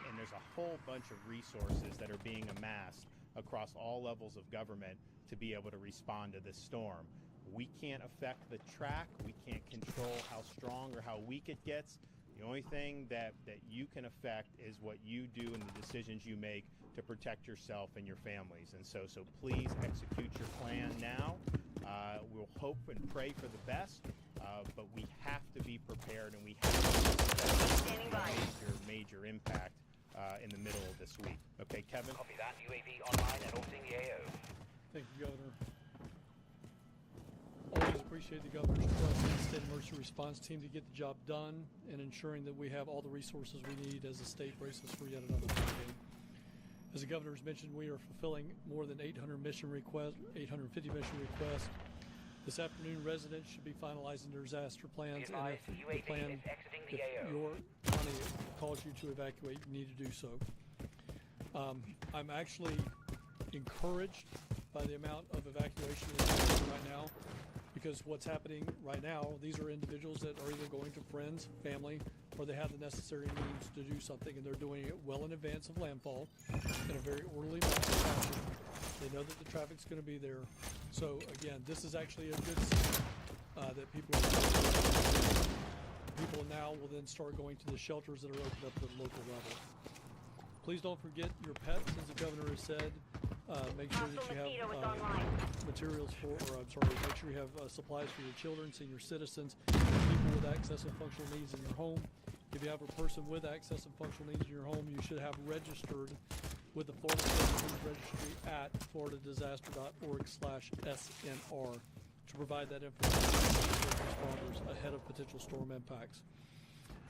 And there's a whole bunch of resources that are being amassed across all levels of government to be able to respond to this storm. We can't affect the track. We can't control how strong or how weak it gets. The only thing that you can affect is what you do and the decisions you make to protect yourself and your families. And so please execute your plan now. We'll hope and pray for the best, but we have to be prepared, and we have to major impact in the middle of this week. Okay, Kevin? Copy that. UAV online and orbiting the AO. Thank you, Governor. Always appreciate the Governor's trust in the State Emergency Response Team to get the job done and ensuring that we have all the resources we need as the state braces for yet another hurricane. As the Governor has mentioned, we are fulfilling more than 850 mission requests. This afternoon, residents should be finalizing their disaster plans, and if your county calls you to evacuate, you need to do so. I'm actually encouraged by the amount of evacuation that's happening right now, because what's happening right now, these are individuals that are either going to friends, family, or they have the necessary means to do something, and they're doing it well in advance of landfall in a very orderly fashion. They know that the traffic's going to be there. So again, this is actually a good sign that people now will then start going to the shelters that are opened up at the local level. Please don't forget your pets, as the Governor has said. Make sure that you have materials for, make sure you have supplies for your children, senior citizens, people with access and functional needs in your home. If you have a person with access and functional needs in your home, you should have registered with the Florida State Food Registry at floridadisaster.org/SNR to provide that information to first responders ahead of potential storm impacts.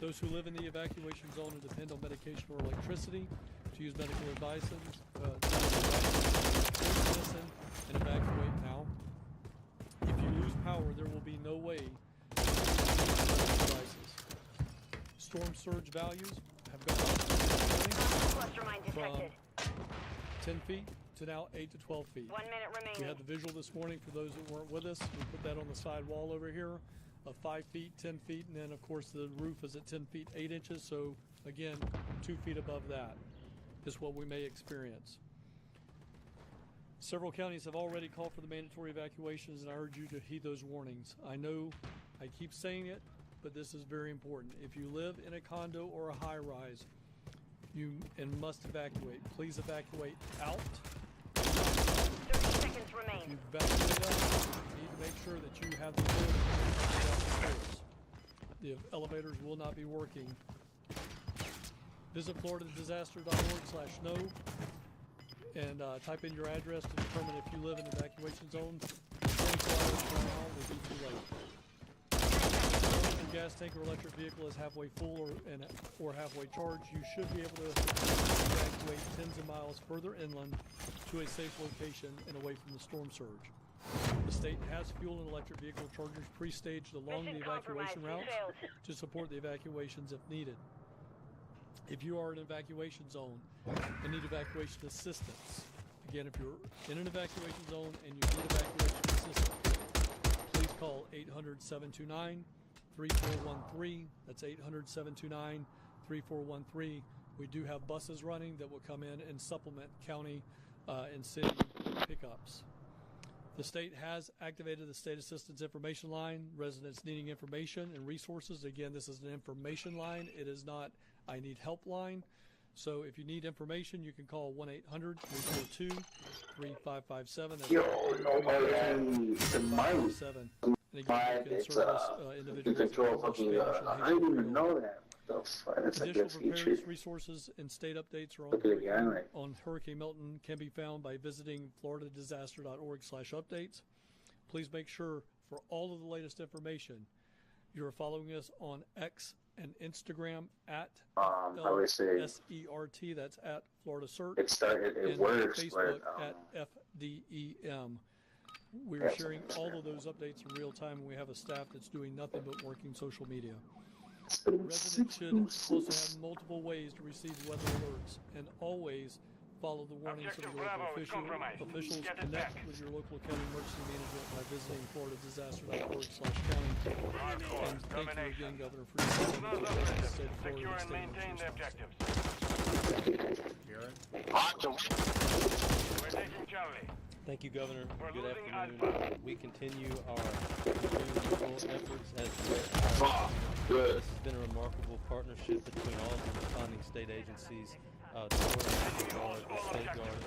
Those who live in the evacuation zone and depend on medication or electricity, to use medical advice listen and evacuate now. If you lose power, there will be no way to use medical devices. Storm surge values have gone up Cluster mine from detected. 10 feet to now 8 to 12 feet. 1 minute We remaining. had the visual this morning for those that weren't with us. We put that on the side wall over here of 5 feet, 10 feet, and then of course the roof is at 10 feet, 8 inches. So again, 2 feet above that is what we may experience. Several counties have already called for the mandatory evacuations, and I urge you to heed those warnings. I know I keep saying it, but this is very important. If you live in a condo or a high-rise, you must evacuate. Please evacuate out. 30 seconds If remain. you evacuate up, you need to make sure that you have the ability to get off the stairs. The elevators will not be working. Visit floridadisaster.org/know and type in your address to determine if you live in evacuation zones. 24 hours from now will be too late. If your gas tank or electric vehicle is halfway full or halfway charged, you should be able to evacuate tens of miles further inland to a safe location and away from the storm surge. The state has fuel and electric vehicle chargers pre-staged along the Mission evacuation compromised. routes We failed. to support the evacuations if needed. If you are in an evacuation zone and need evacuation assistance, again, if you're in an evacuation zone and you need evacuation assistance, please call 800-729-3413. That's 800-729-3413. We do have buses running that will come in and supplement county and city pickups. The state has activated the State Assistance Information Line. Residents needing information and resources. Again, this is an information line. It is not I need help line. So if you need information, you can call 1-800-342-3557. That's 1-800-342-3557. And again, you can service individuals. Control fucking. I didn't even know that. The fuck? That's like Additional a feature. preparedness resources and state updates are on Hurricane Milton can be found by visiting floridadisaster.org/updates. Please make sure for all of the latest information, you're following us on X and Instagram at I would say SERT, that's at Florida CERT. it started. It and works, Facebook but at FDEM. We are sharing all of those updates in real time, and we have a staff that's doing nothing but working social media. Residents should also have multiple ways to receive weather alerts and always follow the warnings of the local officials. Connect with your local county emergency management by visiting floridadisaster.org/county. And thank you again, Governor, for your commitment to the state of Florida Secure and and maintain the state objectives. We're taking Charlie. Thank you, Governor. We're Good losing afternoon. Alpha. We continue our renewal efforts as good. this has been a remarkable partnership between all of the responding state agencies, the Florida National Guard, the State Guard,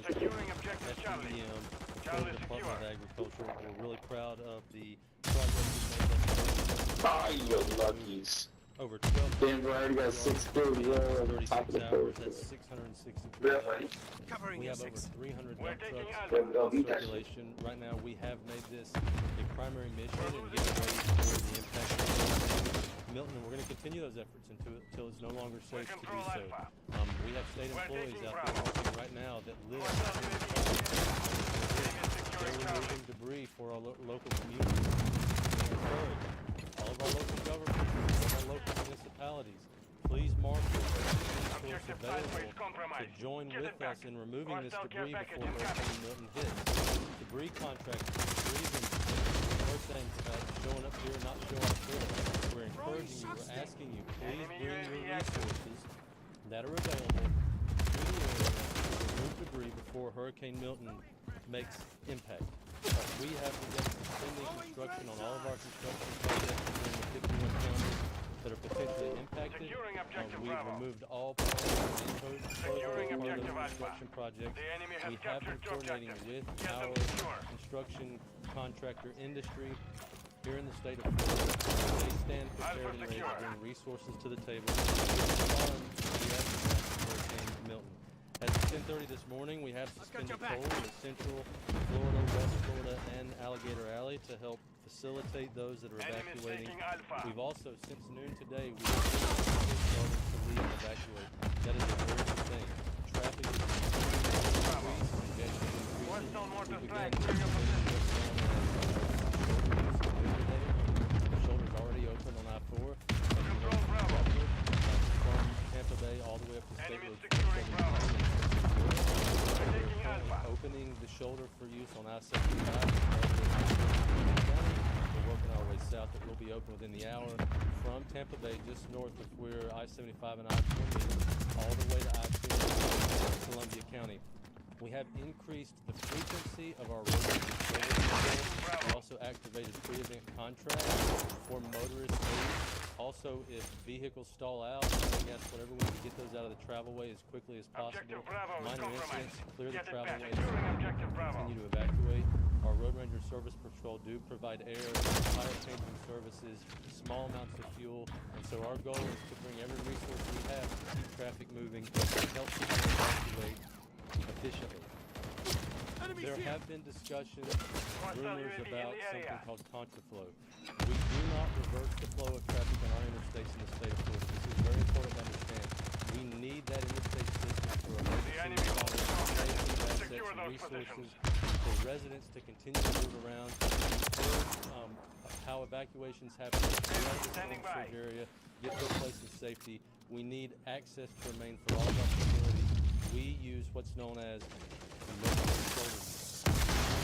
Securing objective Charlie. FDEM, the Charlie Florida Department of secure. Agriculture. We're really proud of the progress we've made thus Ah, you luckies. far. Over 12 Denver already got 6 kills, bro. On the top of 36 the hours, boat. that's 663 Really? hours. We have over 300 We're dump taking trucks Alpha. in circulation. Right now, we have made this a primary mission and getting ready for the impact of Milton, and we're going to continue those efforts until it's no longer safe to do control so. Alpha. We have state We're employees taking out Bravo. there working right now that live in Securing they're Charlie. removing debris for our local communities. We encourage all of our local governments, all of our local municipalities, please mark the resource Objective available pathways to compromised. join Get with it back. us in removing this Hostile care debris package before incoming. Hurricane Milton hits. Debris contractors, debris vendors, more things about showing up here, not showing up here. We're encouraging you, we're asking you, please Enemy bring your UAV active. resources that are available to the area to remove debris before Hurricane Milton makes impact. We have begun suspending construction on all of our construction projects in the 51 counties that are potentially impacted. Securing objective We've Bravo. removed all plans and closed Securing part of objective those Alpha. construction projects. The enemy has We have been captured two coordinating objectives. with Get our them secure. construction contractor industry here in the state of Florida. They stand prepared and ready to secure. bring resources to the table to respond to the aftermath of Hurricane Milton. At 10:30 this morning, we have suspended tolls at Central Florida, West Florida, and Alligator Alley to help facilitate those that are Enemies evacuating. taking Alpha. We've also, since noon today, we've started to leave and evacuate. That is a very good thing. traffic is increasing, congestion increasing. Hostile mortar We strike began near your implementing position. what's known as shoulder use today. The shoulder's already open on I-4. As you know, from Tampa Bay all the way up to State Enemy Road securing 470. Bravo. We're taking currently Alpha. opening the shoulder for use on I-75. We're working our way south. It will be open within the hour from Tampa Bay, just north of where I-75 and I-20 meet, all the way to I-2 in Columbia County. We have increased the frequency of our road service. We also activated pre-event contracts for motorist aid. Also, if vehicles stall out, gas, whatever, we can get those out of the travelway as quickly as possible. Objective Bravo is Minor compromised. incidents, clear the Get it back. travelway. Securing Objective Bravo. Continue to evacuate. Our Road Ranger Service Patrol do provide air, tire changing services, small amounts of fuel, and so our goal is to bring every resource we have to keep traffic moving and help people evacuate efficiently. There have been discussions, rumors about something called contraflow. We do not reverse the flow of traffic on our interstates in the state of Florida. This is very important to understand. We need that interstate system for emergency response, safety, assets, and resources, for residents to continue to move around. We've heard how evacuations happen throughout the storm surge area, get to a place of safety. We need access to remain for all of our facilities. We use what's known as emergency shoulders.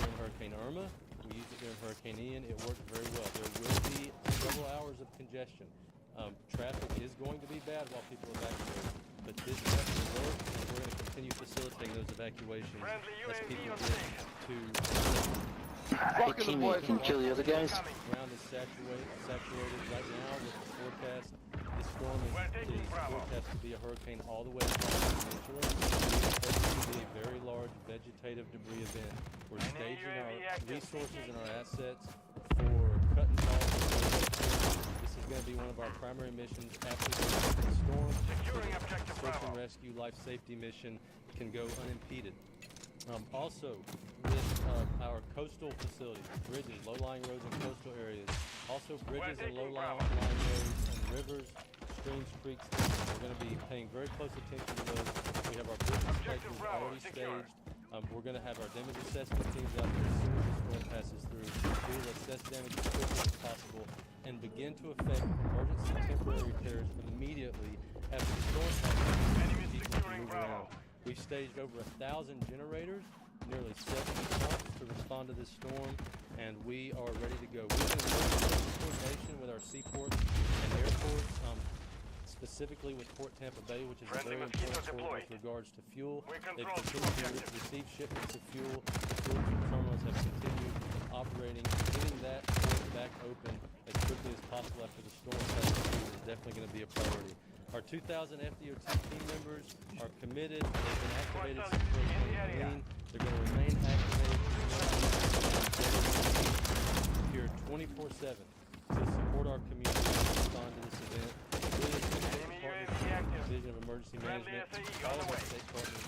During Hurricane Irma, we used it during Hurricane Ian. It worked very well. There will be several hours of congestion. Traffic is going to be bad while people evacuate, but this definitely works, and we're going to continue facilitating those evacuations as people get to. Hey, Timmy, can you kill the other guys? Ground is saturated right now with the forecast. This storm is forecast to be a hurricane all the way across the peninsula. We expect it to be a very large vegetative debris event. We're staging our resources and our assets for cut and fall. This is going to be one of our primary missions after the storm. Securing so Objective the search and Bravo. rescue life safety mission can go unimpeded. Also, with our coastal facilities, bridges, low-lying roads and coastal areas, also bridges and low-lying roads and rivers, streams, creeks, we're going to be paying very close attention to those. We have our business cases already staged. We're going to have our damage assessment teams out there as soon as the storm passes through. We will assess damage as quickly as possible and begin to effect emergency temporary repairs immediately after the storm passes. Enemy People can securing move Bravo. around. We've staged over 1,000 generators, nearly 70 pumps to respond to this storm, and we are ready to go. We've been working in coordination with our seaports and airports, specifically with Port Tampa Bay, which is a very important port with regards to fuel. They've continued to receive shipments of fuel. The fuel terminals have continued operating. Getting that port back open as quickly as possible after the storm passes through is definitely going to be a priority. Our 2,000 FDOT team members are committed. They've been activated since Hurricane Helene. They're going to remain activated here 24/7 to support our community and respond to this event. Really appreciate the partnership with the Division of Emergency Management, all of our state partners,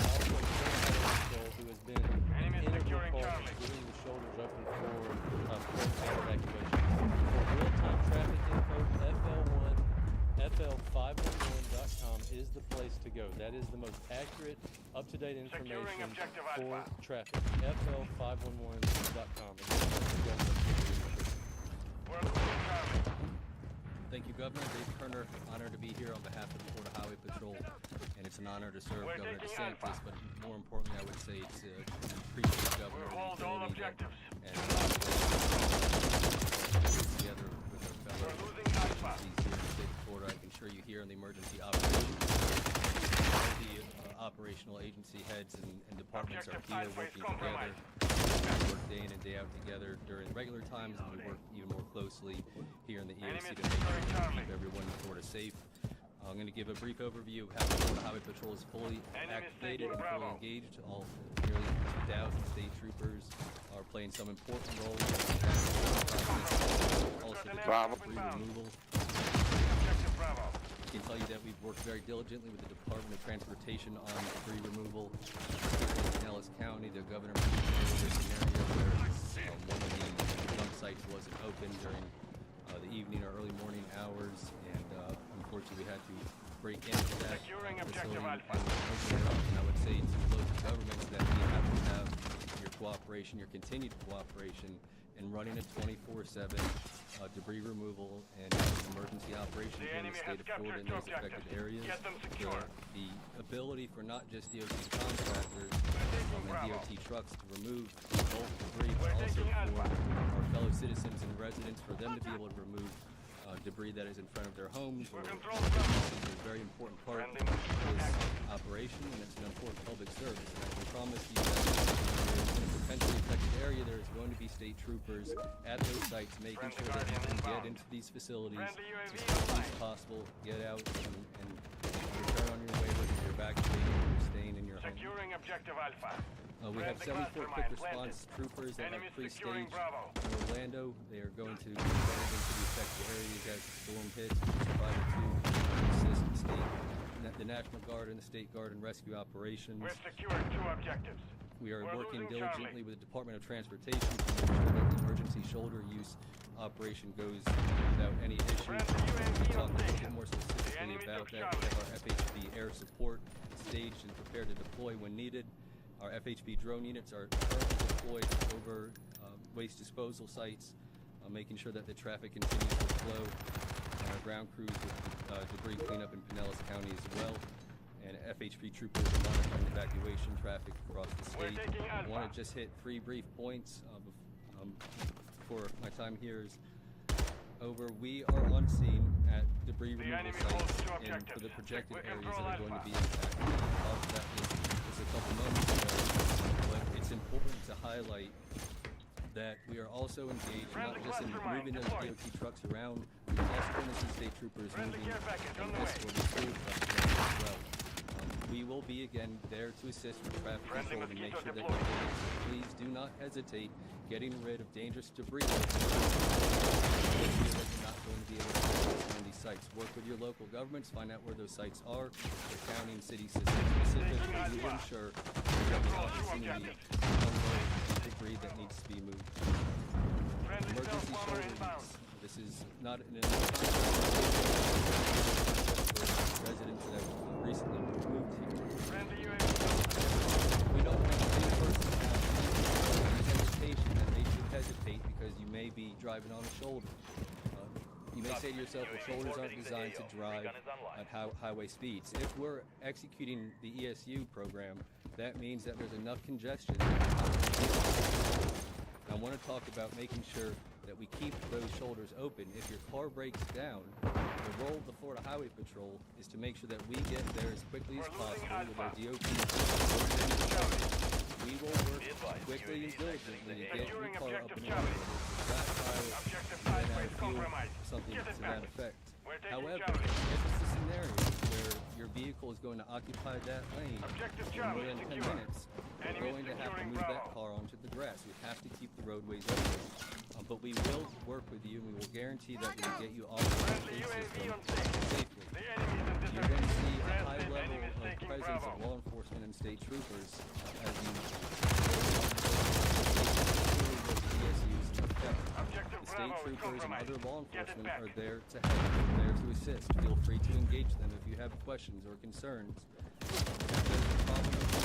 also Patrol, who has been an integral part of getting the shoulders open for evacuation. For real-time traffic info, FL511.com is the place to go. That is the most accurate, up-to-date information for traffic. FL511.com. Thank you, Governor. Dave Kerner, honored to be here on behalf of the Florida Highway Patrol, and it's an honor to serve Governor DeSantis, but more importantly, I would say it's appreciate the Governor and the ability and together with our fellow agencies here in the state of Florida. I can assure you here in the emergency operations, the operational agency heads and departments are here working together. We work day in and day out together during regular times, and we work even more closely here in the EOC to make sure we keep everyone in Florida safe. I'm going to give a brief overview of how the Florida Highway Patrol is fully activated and fully engaged. All nearly 2,000 state troopers are playing some important roles in the process. Also, the debris removal. I can tell you that we've worked very diligently with the Department of Transportation on debris removal. In Ellis County, the governor mentioned this scenario where one of the dump sites wasn't open during the evening or early morning hours, and unfortunately we had to break into that Securing facility objective and Alpha. open it up. And I would say to local governments that we have to have your cooperation, your continued cooperation in running a 24/7 debris removal and emergency operations The in the enemy state has of Florida captured in two those affected objectives. areas. Get them secure. The ability for not just DOT contractors taking and Bravo. DOT trucks to remove bulk debris, but We're also taking for Alpha. our fellow citizens and residents, for them to be able to remove debris that is in front of their homes or control businesses is a very important part of Friendly mosquito this active. operation, and it's an important public service. And I can promise you that in a potentially affected area, there is going to be state troopers at those sites making Friendly sure that you Guardian can get inbound. into these facilities Friendly UAV as quickly as online. possible, get out and return on your way, whether you're evacuating or you're staying in your home. Securing objective Alpha. We have Friendly 74 cluster quick mine planted. response troopers that Enemies have securing pre-staged Bravo. in Orlando. They are going to be going into the affected areas as the storm hits, which is provided to assist the state, the National Guard and the State Guard and rescue operations. We've secured two objectives. We are We're working losing diligently Charlie. with the Department of Transportation to make sure that the emergency shoulder use operation goes without any issue. Friendly We UAV talk a on little bit station. more The specifically enemy about took that. We Charlie. have our FHB air support staged and prepared to deploy when needed. Our FHB drone units are currently deployed over waste disposal sites, making sure that the traffic continues to flow. And our ground crews with debris cleanup in Pinellas County as well. And FHB troopers are monitoring evacuation traffic across the We're state. taking I Alpha. want to just hit 3 brief points before my time here is over. We are on scene at debris The removal enemy sites holds two and for objectives. the projected We areas control that are going to Alpha. be impacted. We talked about this a couple moments ago, but it's important to highlight that we are also engaged not Friendly just in cluster mine moving those deployed. DOT trucks around, we're also going to see state troopers Friendly moving care package on and the way. escorting food trucks around as well. We will be again there to assist with traffic Friendly control to make mosquito sure that deployed. you're safe. So please do not hesitate getting rid of dangerous debris. Make sure that you're not going to be able to on these sites. Work with your local governments, find out where those sites are, your county and city system specific, and we will ensure that we are vicinity unload debris that needs to be moved. Friendly Emergency stealth bomber shoulder inbound. use. This is not an residents that have recently moved here. Friendly UAV. We don't want any person to have any hesitation that they should hesitate because you may be driving on a shoulder. You may say to yourself, well, shoulders aren't designed to drive at highway speeds. If we're executing the ESU program, that means that there's enough congestion. I want to talk about making sure that we keep those shoulders open. If your car breaks down, the role of the Florida Highway Patrol is to make sure that we get there as quickly as possible with our DOT. We will work quickly and diligently to get your car up and running. Flat tire, Objective ran out Alpha of is fuel, compromised. something Get to it that back. effect. We're taking However, Charlie. if it's a scenario where your vehicle is going to occupy that lane Objective for Charlie more than 10 secure. minutes, we're Enemy going to have to securing move that Bravo. car onto the grass. We have to keep the roadways open. But we will work with you and we will guarantee that we will get you off the Friendly state UAV system on station. safely. The enemy is in You're going to see a Friendly high level enemies of taking presence Bravo. of law enforcement and state troopers as you Objective the state Bravo is troopers and compromised. other law Get it enforcement back. are there to help, there to assist. Feel free to engage them if you have questions or concerns. If there's a problem with the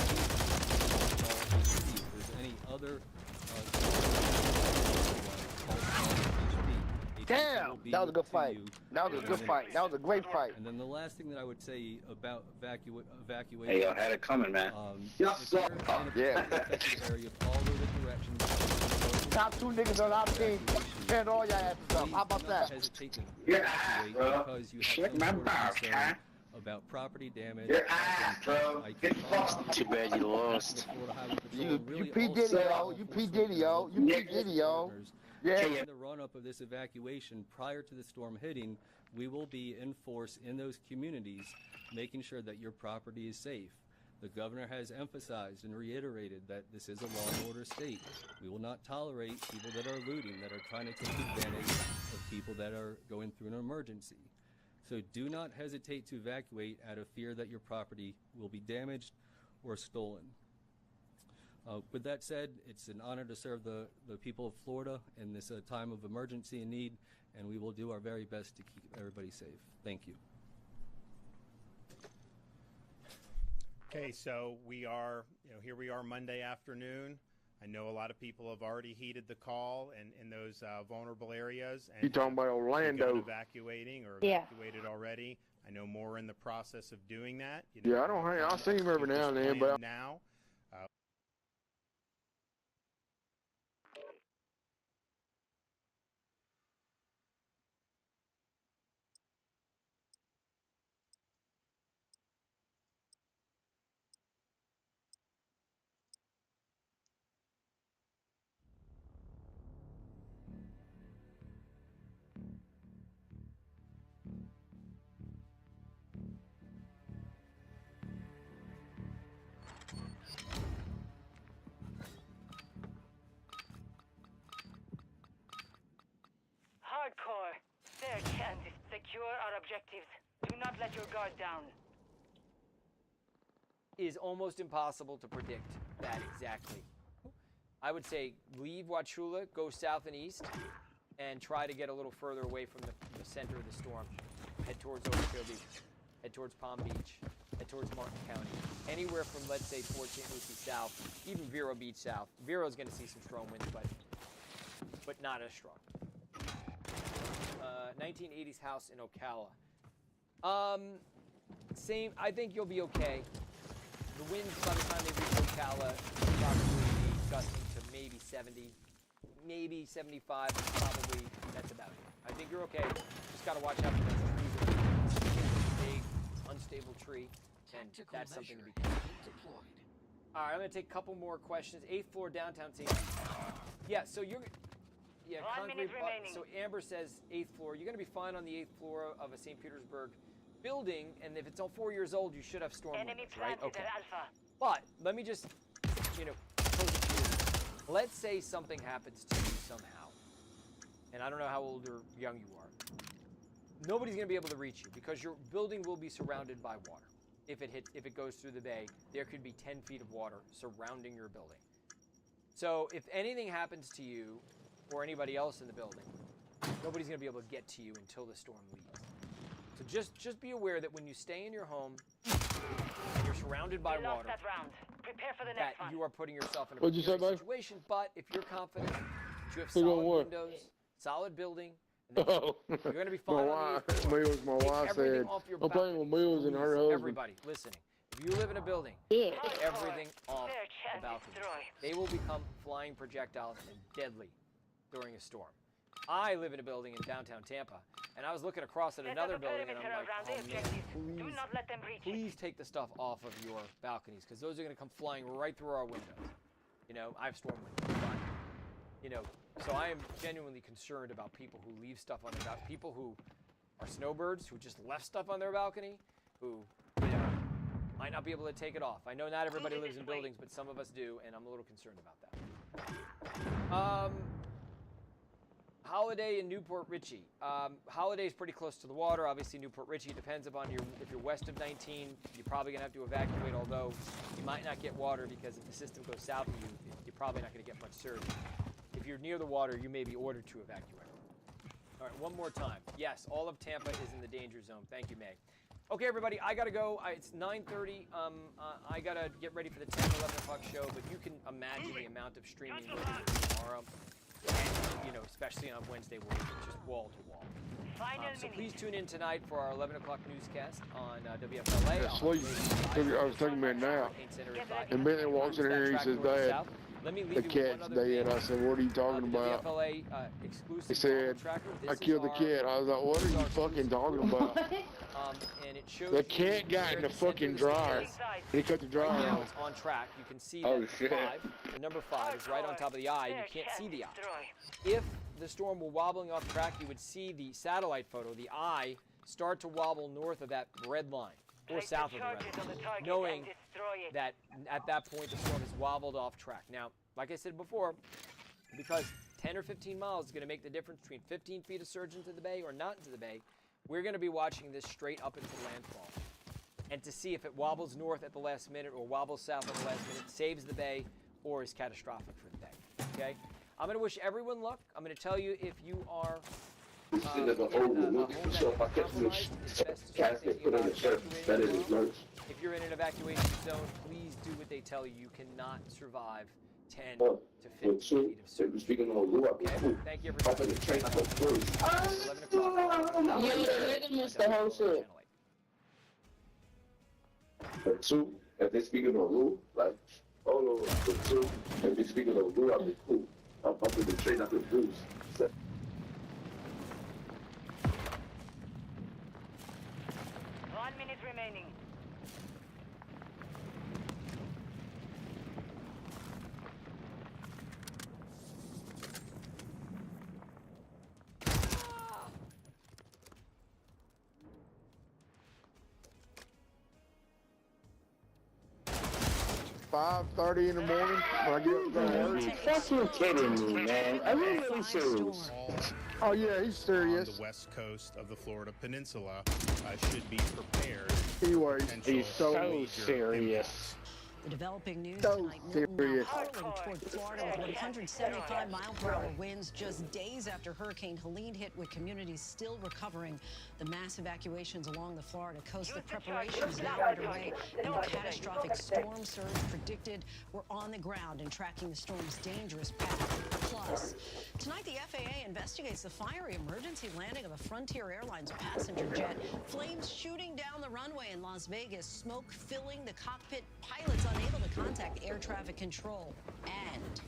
call HP. If there's any other Damn, that was a good fight. That was a good fight. That was a great fight. And then the last thing that I would say about evacuation. Hey, y'all had it coming, man. If you're in a Yeah. affected area, follow the directions. Top 2 niggas on our team. Turn all y'all asses up. How about Please do not that? hesitate to Your evacuate ass, bro. because you have Shut some my sort of mouth, concern huh? about property damage. Your ass, bro. I Get can promise fucked. you Too bad you lost. the Florida Highway Patrol You and really P. all Diddy, state yo. law You P. enforcement Diddy, yo. and You local P. Diddy, yo. partners. Yeah. In the run-up of this evacuation, prior to the storm hitting, we will be in force in those communities, making sure that your property is safe. The governor has emphasized and reiterated that this is a law and order state. We will not tolerate people that are looting, that are trying to take advantage of people that are going through an emergency. So do not hesitate to evacuate out of fear that your property will be damaged or stolen. With that said, it's an honor to serve the people of Florida in this time of emergency and need, and we will do our very best to keep everybody safe. Thank you. Okay, so we are, here we are Monday afternoon. I know a lot of people have already heeded the call in those vulnerable areas. And You talking about Orlando? begun evacuating or evacuated already. I know more in the process of doing that. Yeah, I don't hang. I see him every now and then, but now. Hardcore. Search and secure our objectives. Do not let your guard down. Is almost impossible to predict that exactly. I would say leave Wauchula, go south and east, and try to get a little further away from the center of the storm. Head towards Overfield Beach, head towards Palm Beach, head towards Martin County. Anywhere from, let's say, Fort St. Lucie south, even Vero Beach south. Vero's going to see some strong winds, but not as strong. 1980s house in Ocala. Same. I think you'll be okay. The winds by the time they reach Ocala will probably be gusting to maybe 70, maybe 75. Probably that's about it. I think you're okay. Just gotta watch out for those trees. If it's a big, unstable tree, then that's something to be careful. All right, I'm gonna take a couple more questions. 8th floor downtown safety. Yeah. So you're. Yeah, 1 minute remaining. So Amber says 8th floor. You're going to be fine on the 8th floor of a St. Petersburg building, and if it's all 4 years old, you should have storm Enemy windows, right? planted Okay. at Alpha. But let me just, pose it to you. Let's say something happens to you somehow, and I don't know how old or young you are. Nobody's going to be able to reach you because your building will be surrounded by water. If it goes through the bay, there could be 10 feet of water surrounding your building. So if anything happens to you, or anybody else in the building, nobody's going to be able to get to you until the storm leaves. So just be aware that when you stay in your home and you're surrounded by We lost water, that round. Prepare for the that next one. you are putting yourself in a What'd you say, precarious bud? situation. But if you're confident that you have Who gonna solid what? windows, solid building, and that oh, you're going to be my fine on wife, the 8th floor. Mills, my Take wife everything said, off your I'm playing with Mills and her Please, husband. everybody listening. If you live in a building, take everything off Search the and balcony. destroy. They will become flying projectiles and deadly during a storm. I live in a building in downtown Tampa, and I was looking across at Set another up a building, and I'm perimeter like, around the oh man, objectives. Do please, not let them breach it. please take the stuff off of your balconies, because those are going to come flying right through our windows. I have storm windows, but, so I am genuinely concerned about people who leave stuff on their balcony, people who are snowbirds, who just left stuff on their balcony, who, might not be able to take it off. I know not everybody lives in buildings, but some of us do, and I'm a little concerned about that. Holiday in Newport Richey. Holiday is pretty close to the water. Obviously, Newport Richey depends upon if you're west of 19, you're probably going to have to evacuate, although you might not get water because if the system goes south of you, you're probably not going to get much surge. If you're near the water, you may be ordered to evacuate. All right, one more time. Yes, all of Tampa is in the danger zone. Thank you, May. Okay, everybody, I got to go. It's 9:30. I got to get ready for the 10, 11 o'clock show, but you can imagine the amount of streaming we'll do tomorrow. And, especially on Wednesday, we'll be just wall to wall. So please tune in tonight for our 11 o'clock newscast on WFLA. Yeah, sleep. I was taking me a nap. And Bentley walks in here and he says, Dad, the cat's dead. I said, what are you talking about? He said, I killed the cat. I was like, what are you fucking talking about? And it shows The cat got in the fucking dryer. He cut the dryer Right now, off. it's on track. You can see Oh, that shit. the number 5 is right on top of the eye. You can't see the eye. If the storm were wobbling off track, you would see the satellite photo, the eye, start to wobble north of that red line, or south of the red line, knowing that at that point the storm has wobbled off track. Now, like I said before, because 10 or 15 miles is going to make the difference between 15 feet of surge into the bay or not into the bay, we're going to be watching this straight up into landfall. And to see if it wobbles north at the last minute or wobbles south at the last minute, saves the bay, or is catastrophic for the day. Okay? I'm going to wish everyone luck. I'm going to tell you if you are This is the old one. So if I catch this cat, they put in the shirt. That is his nose. if you're in an evacuation zone, please do what they tell you. You cannot survive 10 to 15 feet of surge. Okay, thank you everybody. 11 o'clock. Missed the whole shit. The two, if they speak in a rule, like, oh no, the two, if they speak in a rule, I'll be cool. I'm up with the train, I could lose. 1 minute remaining. $5:30 in the morning when I get up there. Fucking kidding me, man. Are you really serious? Oh yeah, he's serious. On the west coast of the Florida Peninsula should be prepared. Anyway, he's so serious. The developing news So tonight, Milton now serious. hurling toward Florida with 175-mile-per-hour winds just days after Hurricane Helene hit, with communities still recovering. The mass evacuations along the Florida coast, the preparations now underway, and the catastrophic storm surge predicted. We're on the ground and tracking the storm's dangerous path. Plus, tonight the FAA investigates the fiery emergency landing of a Frontier Airlines passenger jet. Flames shooting down the runway in Las Vegas, smoke filling the cockpit, pilots unable to contact air traffic control. And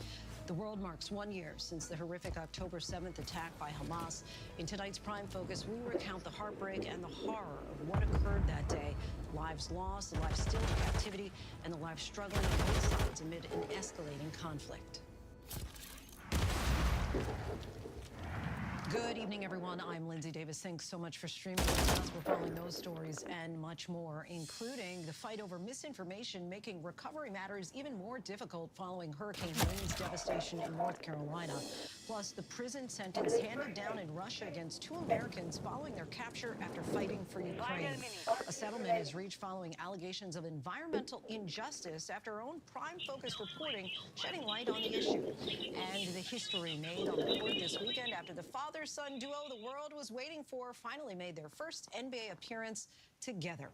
the world marks 1 year since the horrific October 7th attack by Hamas. In tonight's Prime Focus, we recount the heartbreak and the horror of what occurred that day. Lives lost, the lives still in captivity, and the lives struggling on both sides amid an escalating conflict. Good evening, everyone. I'm Lindsay Davis. Thanks so much for streaming with us. We're following those stories and much more, including the fight over misinformation, making recovery matters even more difficult following Hurricane Helene's devastation in North Carolina. Plus, the prison sentence handed down in Russia against 2 Americans following their capture after fighting for Ukraine. A settlement is reached following allegations of environmental injustice after our own Prime Focus reporting shedding light on the issue. And the history made on the court this weekend after the father-son duo the world was waiting for finally made their first NBA appearance together.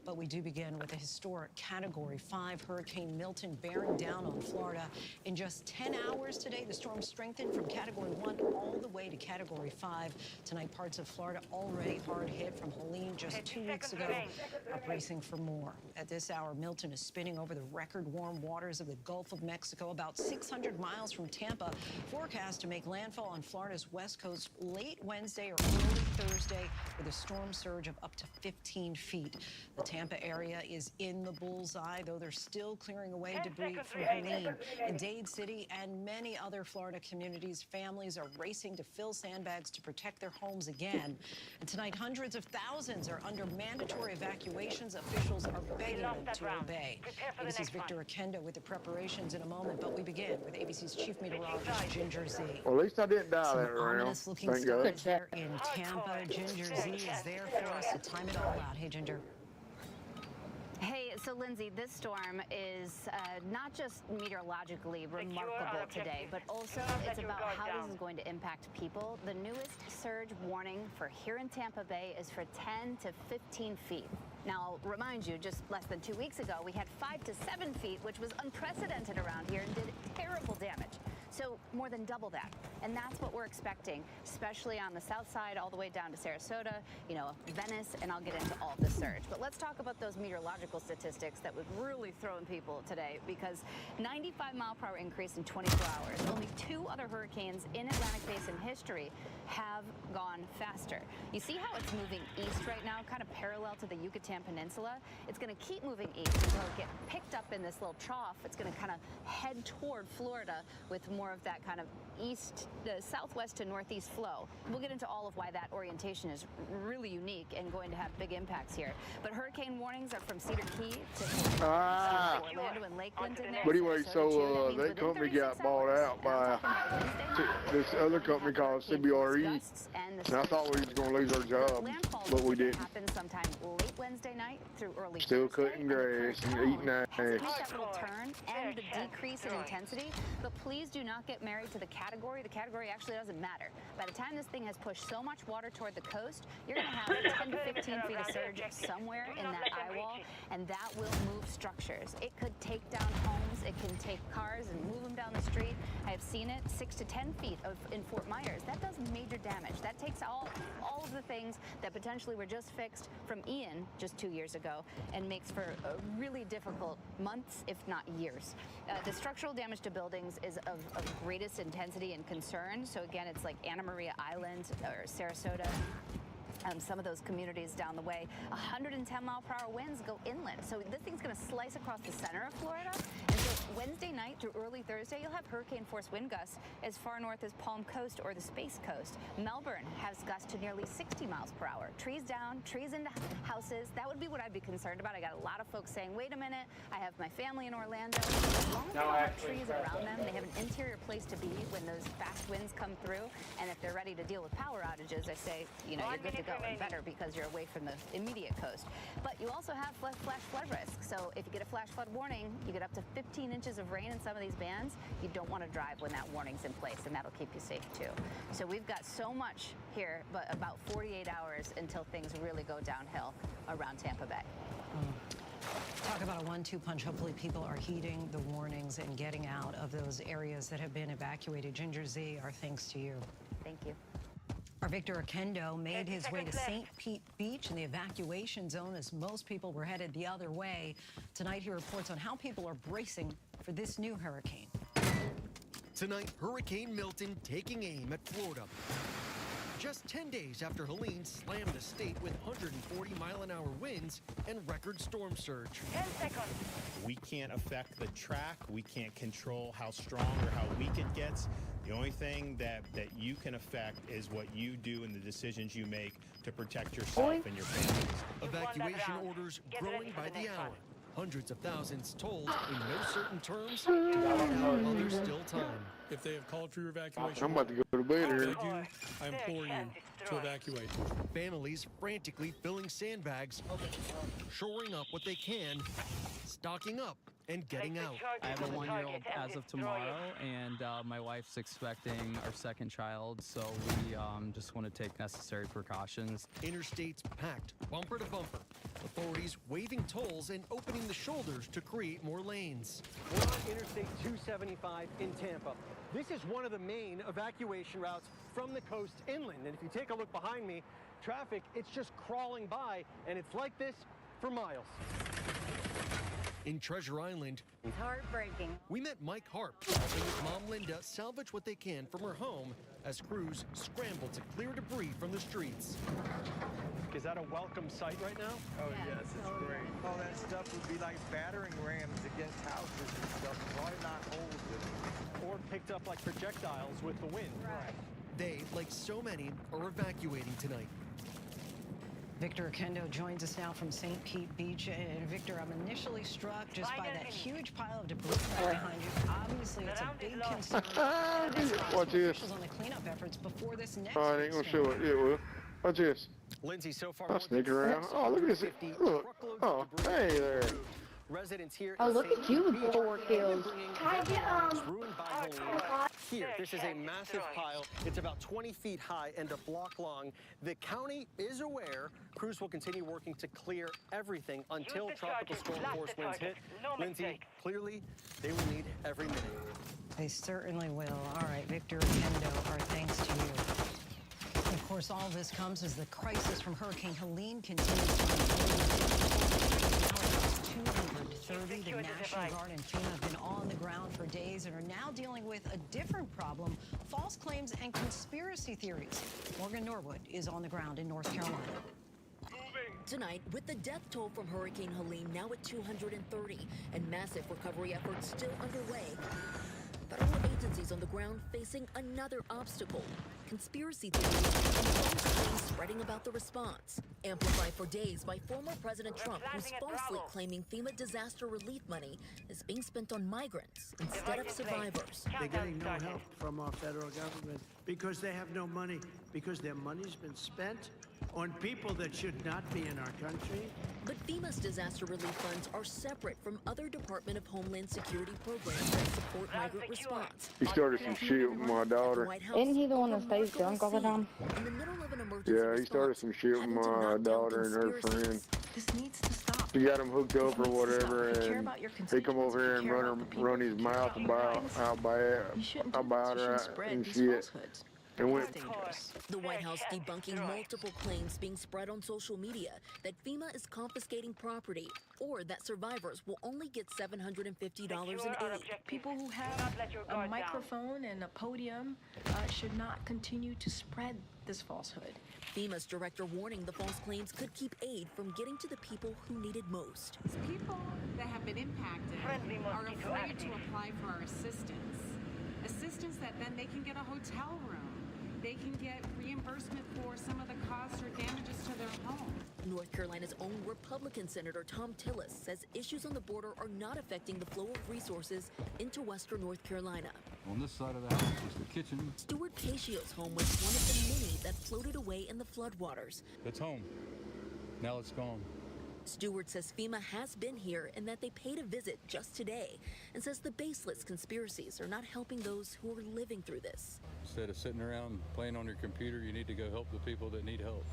But we do begin with a historic Category 5 Hurricane Milton bearing down on Florida. In just 10 hours today, the storm strengthened from Category 1 all the way to Category 5. Tonight, parts of Florida already hard hit from Helene just 2 weeks ago are bracing for more. At this hour, Milton is spinning over the record warm waters of the Gulf of Mexico, about 600 miles from Tampa, forecast to make landfall on Florida's west coast late Wednesday or early Thursday with a storm surge of up to 15 feet. The Tampa area is in the bullseye, though they're still clearing away debris from Helene. In Dade City and many other Florida communities, families are racing to fill sandbags to protect their homes again. And tonight, hundreds of thousands are under mandatory evacuations. Officials are begging them to obey. ABC's Victor Akenda with the preparations in a moment, but we begin with ABC's chief meteorologist, Ginger Z. Well, at least I didn't die that round. Ominous looking skies there in Tampa. Ginger Z is there for us to time it all out. Hey, Ginger. Hey, so Lindsay, this storm is not just meteorologically remarkable today, but also it's about how this is going to impact people. The newest surge warning for here in Tampa Bay is for 10 to 15 feet. Now, I'll remind you, just less than 2 weeks ago, we had 5 to 7 feet, which was unprecedented around here and did terrible damage. So more than double that. And that's what we're expecting, especially on the south side, all the way down to Sarasota, you know, Venice, and I'll get into all of the surge. But let's talk about those meteorological statistics that would really throw in people today, because 95-mile-per-hour increase in 24 hours. Only 2 other hurricanes in Atlantic Basin history have gone faster. You see how it's moving east right now, kind of parallel to the Yucatan Peninsula? It's going to keep moving east until it gets picked up in this little trough. It's going to kind of head toward Florida with more of that kind of east, the southwest to northeast flow. We'll get into all of why that orientation is really unique and going to have big impacts here. But hurricane warnings are from Cedar Key to Orlando and Lakeland in there. But anyway, so that company got bought out by this other company called CBRE, and I thought we was going to lose our job, but we didn't. Happen sometime late Wednesday night through early Still Thursday. cutting grass and eating ass. Make that little turn and the decrease in intensity, but please do not not get married to the category actually doesn't matter. By the time this thing has pushed so much water toward the coast, you're going to have 10 to 15 feet of surge somewhere in that eye wall, and that will move structures. It could take down homes, it can take cars and move them down the street. I have seen it 6 to 10 feet in Fort Myers. That does major damage. That takes all of the things that potentially were just fixed from Ian just 2 years ago and makes for really difficult months, if not years. The structural damage to buildings is of greatest intensity and concern. So again, it's like Anna Maria Island or Sarasota. Some of those communities down the way, 110-mile-per-hour winds go inland. So this thing's going to slice across the center of Florida. And so Wednesday night through early Thursday, you'll have hurricane-force wind gusts as far north as Palm Coast or the Space Coast. Melbourne has gusts to nearly 60 miles per hour. Trees down, trees into houses. That would be what I'd be concerned about. I got a lot of folks saying, wait a minute, I have my family in Orlando. As long as they don't have trees around them, they have an interior place to be when those fast winds come through. And if they're ready to deal with power outages, I say, you know, you're good to go. And better because you're away from the immediate coast. But you also have flash flood risk. So if you get a flash flood warning, you get up to 15 inches of rain in some of these bands. You don't want to drive when that warning's in place, and that'll keep you safe too. So we've got so much here, but about 48 hours until things really go downhill around Tampa Bay. Talk about a 1-2 punch. Hopefully people are heeding the warnings and getting out of those areas that have been evacuated. Ginger Z, our thanks to you. Thank you. Our Victor Akendo made his way to St. Pete Beach in the evacuation zone as most people were headed the other way. Tonight, he reports on how people are bracing for this new hurricane. Tonight, Hurricane Milton taking aim at Florida. Just 10 days after Helene slammed the state with 140-mile-an-hour winds and record storm surge. 10 seconds. We can't affect the track. We can't control how strong or how weak it gets. The only thing that you can affect is what you do and the decisions you make to protect yourself and your families. Evacuation orders growing by the hour. Hundreds of thousands told in no certain terms, while there's still time. If they have called for your evacuation, I'm about to go to bed here. I implore you to evacuate. Families frantically filling sandbags, shoring up what they can, stocking up, and getting out. I have a 1-year-old as of tomorrow, and my wife's expecting our second child, so we just want to take necessary precautions. Interstates packed, bumper to bumper. Authorities waiving tolls and opening the shoulders to create more lanes. We're on Interstate 275 in Tampa. This is one of the main evacuation routes from the coast inland. And if you take a look behind me, traffic, it's just crawling by, and it's like this for miles. In Treasure Island, It's heartbreaking. we met Mike Harp, helping his mom Linda salvage what they can from her home as crews scramble to clear debris from the streets. Is that a welcome sight right now? Oh, yes, it's great. All that stuff would be like battering rams against houses and stuff. Probably not holes in them. Or picked up like projectiles with the wind. Right. They, like so many, are evacuating tonight. Victor Akendo joins us now from St. Pete Beach. And Victor, I'm initially struck just by that huge pile of debris right behind you. Obviously, it's a big concern. Watch this. Officials on the cleanup efforts before this next. Oh, I ain't gonna show it. Yeah, well. Watch this. Lindsay, so far, I'll sneak around. Oh, look at this. Look. Oh, hey there. Residents here. Oh, look at you, 4 kills. Here, this is a massive pile. It's about 20 feet high and a block long. The county is aware. Crews will continue working to clear everything until tropical storm force winds hit. Lindsay, clearly, they will need every minute. They certainly will. All right, Victor Akendo, our thanks to you. And of course, all this comes as the crisis from Hurricane Helene continues to unfold. 230. The National Guard and FEMA have been on the ground for days and are now dealing with a different problem: false claims and conspiracy theories. Morgan Norwood is on the ground in North Carolina. Tonight, with the death toll from Hurricane Helene now at 230 and massive recovery efforts still underway, federal agencies on the ground facing another obstacle: conspiracy theories and false claims spreading about the response. Amplified for days by former President Trump, who's falsely claiming FEMA disaster relief money is being spent on migrants instead of survivors. They're getting no help from our federal government because they have no money, because their money's been spent on people that should not be in our country. But FEMA's disaster relief funds are separate from other Department of Homeland Security programs that support migrant response. He started some shit with my daughter. Isn't he the one that stays drunk all the time? In the middle of an emergency Yeah, he started some shit with my daughter and her friend. This needs to stop. She got him hooked up or whatever, and he come over here and run his mouth about how bad about her and shit. And went. The White House debunking multiple claims being spread on social media that FEMA is confiscating property or that survivors will only get $750 in aid. People who have a microphone and a podium should not continue to spread this falsehood. FEMA's director warning the false claims could keep aid from getting to the people who need it most. People that have been impacted are afraid to apply for our assistance. Assistance that then they can get a hotel room. They can get reimbursement for some of the costs or damages to their home. North Carolina's own Republican Senator Tom Tillis says issues on the border are not affecting the flow of resources into western North Carolina. On this side of the house is the kitchen. Stuart Pacio's home was one of the many that floated away in the floodwaters. It's home. Now it's gone. Stewart says FEMA has been here and that they paid a visit just today, and says the baseless conspiracies are not helping those who are living through this. Instead of sitting around playing on your computer, you need to go help the people that need help.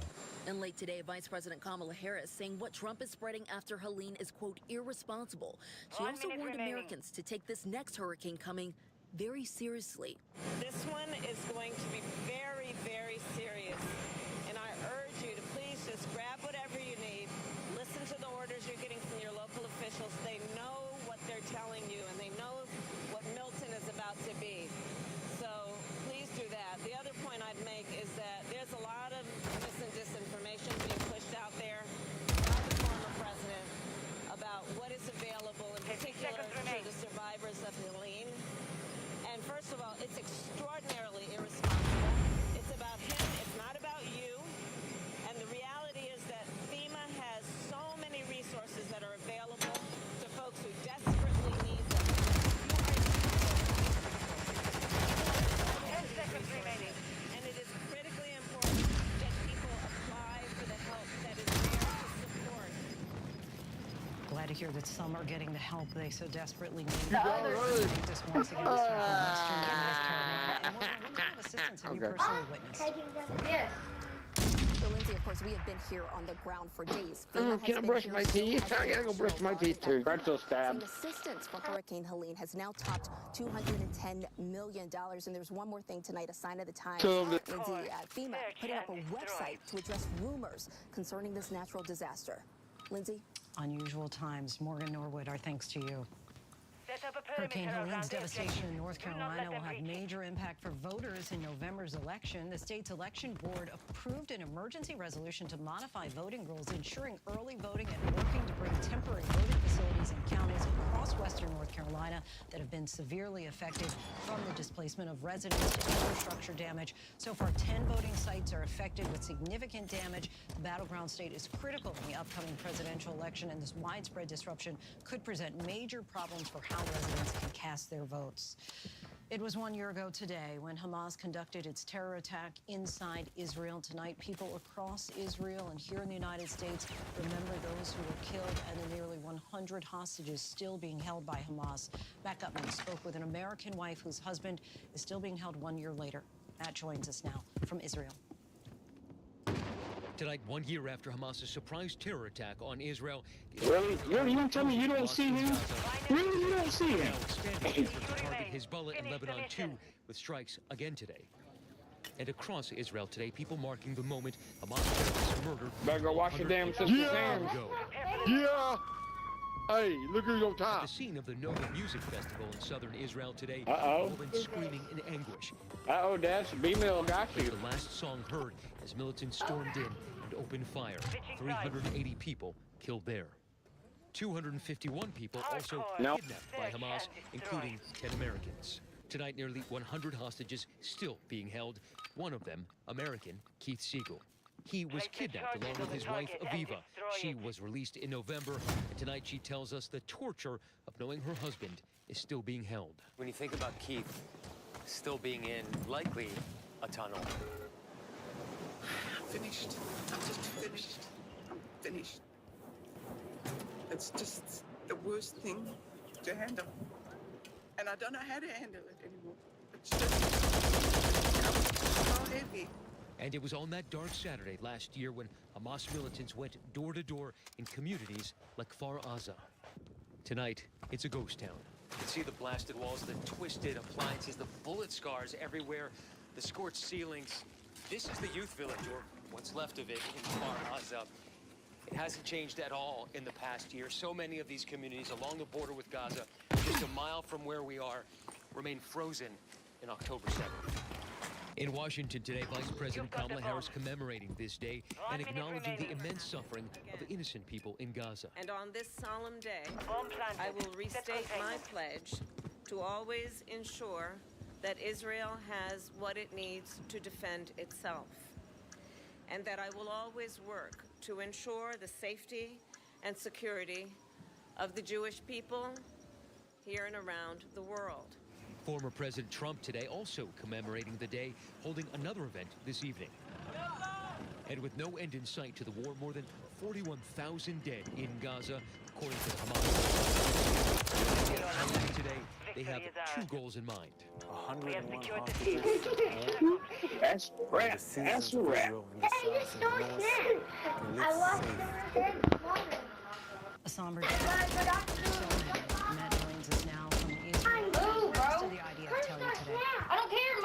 And late today, Vice President Kamala Harris saying what Trump is spreading after Helene is, quote, irresponsible. She also warned Americans to take this next hurricane coming very seriously. This one is going to be very, very serious. And I urge you to please just grab whatever you need. Listen to the orders you're getting from your local officials. They know what they're telling you, and they know what Milton is about to be. So please do that. The other point I'd make is that there's a lot of mis and disinformation being pushed out there by the former president about what is available, in particular to the survivors of Helene. And first of all, it's extraordinarily irresponsible. It's about him. It's not about you. And the reality is that FEMA has so many resources that are available to folks who desperately need them. 10 seconds remaining. And it is critically important that people apply for the help that is there to support. Glad to hear that some are getting the help they so desperately need. You got it. This once again is from Western North Carolina. And what kind of assistance have you personally witnessed? Yes. So, Lindsay, of course, we have been here on the ground for days. Can I brush my teeth? I gotta go brush my teeth too. Pretzel stab. Assistance for Hurricane Helene has now topped $210 million. And there's one more thing tonight, a sign of the times. Lindsay, FEMA putting up a website to address rumors concerning this natural disaster. Lindsay? Unusual times. Morgan Norwood, our thanks to you. Hurricane Helene's devastation in North Carolina will have major impact for voters in November's election. The state's election board approved an emergency resolution to modify voting rules, ensuring early voting and working to bring temporary voting facilities in counties across western North Carolina that have been severely affected from the displacement of residents and infrastructure damage. So far, 10 voting sites are affected with significant damage. The battleground state is critical in the upcoming presidential election, and this widespread disruption could present major problems for how residents can cast their votes. It was 1 year ago today when Hamas conducted its terror attack inside Israel. Tonight, people across Israel and here in the United States remember those who were killed and the nearly 100 hostages still being held by Hamas. Matt Gutman spoke with an American wife whose husband is still being held 1 year later. Matt joins us now from Israel. Tonight, 1 year after Hamas's surprise terror attack on Israel. Really? Really? You want to tell me you don't see him? Really? You don't see him? Target Hezbollah in Lebanon too, with strikes again today. And across Israel today, people marking the moment Hamas terrorists murdered. Better go wash your damn sister's hands. Yeah. Hey, look who's on top. At the scene of the Nova Music Festival in southern Israel today, Uh-oh. a woman screaming in anguish. Uh-oh, Dad, B-Mill got you. The last song heard as militants stormed in and opened fire. 380 people killed there. 251 people also kidnapped by Hamas, including 10 Americans. Tonight, nearly 100 hostages still being held. One of them, American Keith Siegel. He was kidnapped along with his wife, Aviva. She was released in November, and tonight she tells us the torture of knowing her husband is still being held. When you think about Keith still being in, likely, a tunnel, finished. I'm just finished. I'm finished. It's just the worst thing to handle. And I don't know how to handle it anymore. It's just so heavy. And it was on that dark Saturday last year when Hamas militants went door to door in communities like Kfar Aza. Tonight, it's a ghost town. You can see the blasted walls, the twisted appliances, the bullet scars everywhere, the scorched ceilings. This is the youth village, or what's left of it, in Kfar Aza. It hasn't changed at all in the past year. So many of these communities along the border with Gaza, just a mile from where we are, remain frozen in October 7th. In Washington today, Vice President Kamala Harris commemorating this day and acknowledging the immense suffering of innocent people in Gaza. And on this solemn day, I will restate my pledge to always ensure that Israel has what it needs to defend itself, and that I will always work to ensure the safety and security of the Jewish people here and around the world. Former President Trump today also commemorating the day, holding another event this evening. And with no end in sight to the war, more than 41,000 dead in Gaza, according to Hamas. Today, they have two goals in mind. 101 hostages. That's crap. That's a wrap. A somber day. Matt Jones is now from Israel. Move, bro. To the idea of tell you today. I don't care,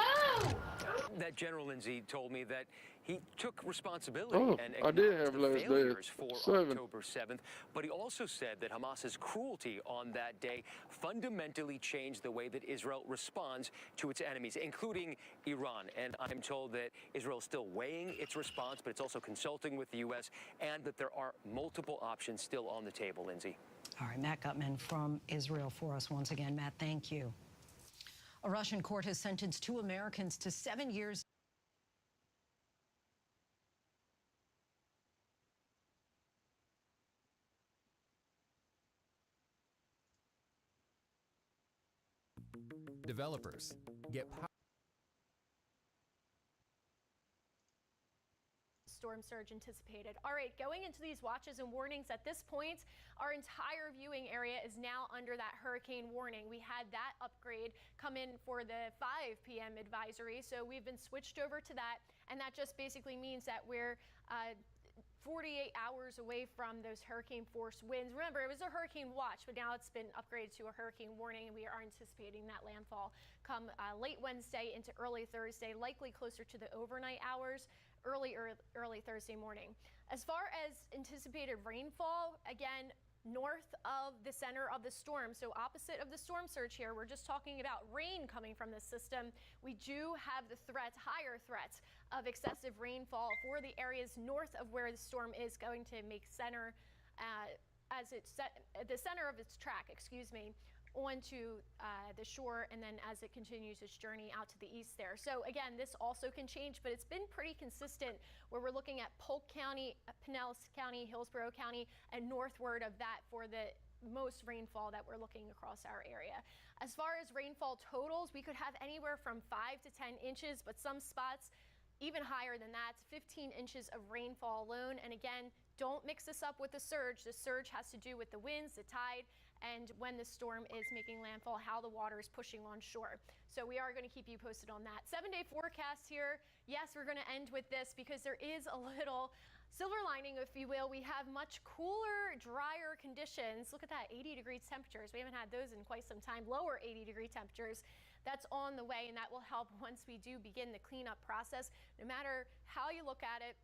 move. That General Lindsay told me that he took responsibility and I did acknowledged have the last day failures at for 7. October 7th, but he also said that Hamas's cruelty on that day fundamentally changed the way that Israel responds to its enemies, including Iran. And I'm told that Israel is still weighing its response, but it's also consulting with the U.S., and that there are multiple options still on the table, Lindsay. All right, Matt Gutman from Israel for us once again. Matt, thank you. A Russian court has sentenced 2 Americans to 7 years. Developers get storm surge anticipated. All right, going into these watches and warnings at this point, our entire viewing area is now under that hurricane warning. We had that upgrade come in for the 5 p.m. advisory, so we've been switched over to that, and that just basically means that we're 48 hours away from those hurricane force winds. Remember, it was a hurricane watch, but now it's been upgraded to a hurricane warning, and we are anticipating that landfall come late Wednesday into early Thursday, likely closer to the overnight hours, early Thursday morning. As far as anticipated rainfall, again, north of the center of the storm, so opposite of the storm surge here, we're just talking about rain coming from the system. We do have the higher threat of excessive rainfall for the areas north of where the storm is going to make center, the center of its track, onto the shore, and then as it continues its journey out to the east there. So again, this also can change, but it's been pretty consistent where we're looking at Polk County, Pinellas County, Hillsborough County, and northward of that for the most rainfall that we're looking across our area. As far as rainfall totals, we could have anywhere from 5 to 10 inches, but some spots even higher than that, 15 inches of rainfall alone. And again, don't mix this up with the surge. The surge has to do with the winds, the tide, and when the storm is making landfall, how the water is pushing on shore. So we are going to keep you posted on that. 7-day forecast here. Yes, we're going to end with this because there is a little silver lining, if you will. We have much cooler, drier conditions. Look at that, 80-degree temperatures. We haven't had those in quite some time. Lower 80-degree temperatures. That's on the way, and that will help once we do begin the cleanup process. No matter how you look at it,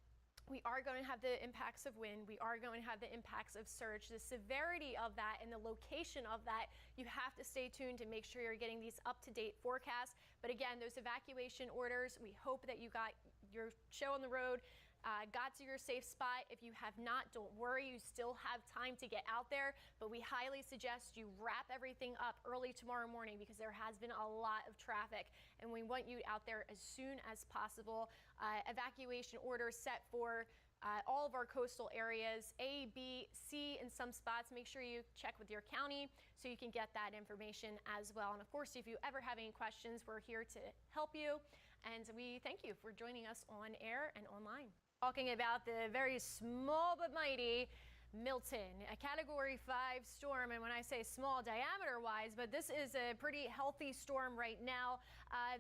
we are going to have the impacts of wind. We are going to have the impacts of surge. The severity of that and the location of that, you have to stay tuned to make sure you're getting these up-to-date forecasts. But again, those evacuation orders, we hope that you got your show on the road, got to your safe spot. If you have not, don't worry, you still have time to get out there, but we highly suggest you wrap everything up early tomorrow morning because there has been a lot of traffic, and we want you out there as soon as possible. Evacuation orders set for all of our coastal areas, A, B, C in some spots. Make sure you check with your county so you can get that information as well. And of course, if you ever have any questions, we're here to help you. And we thank you for joining us on air and online. Talking about the very small but mighty Milton, a Category 5 storm, and when I say small diameter-wise, but this is a pretty healthy storm right now.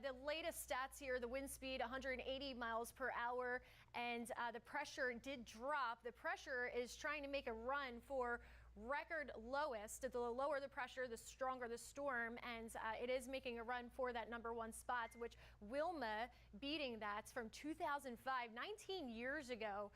The latest stats here, the wind speed 180 miles per hour, and the pressure did drop. The pressure is trying to make a run for record lowest. The lower the pressure, the stronger the storm, and it is making a run for that #1 spot, which Wilma beating that from 2005, 19 years ago.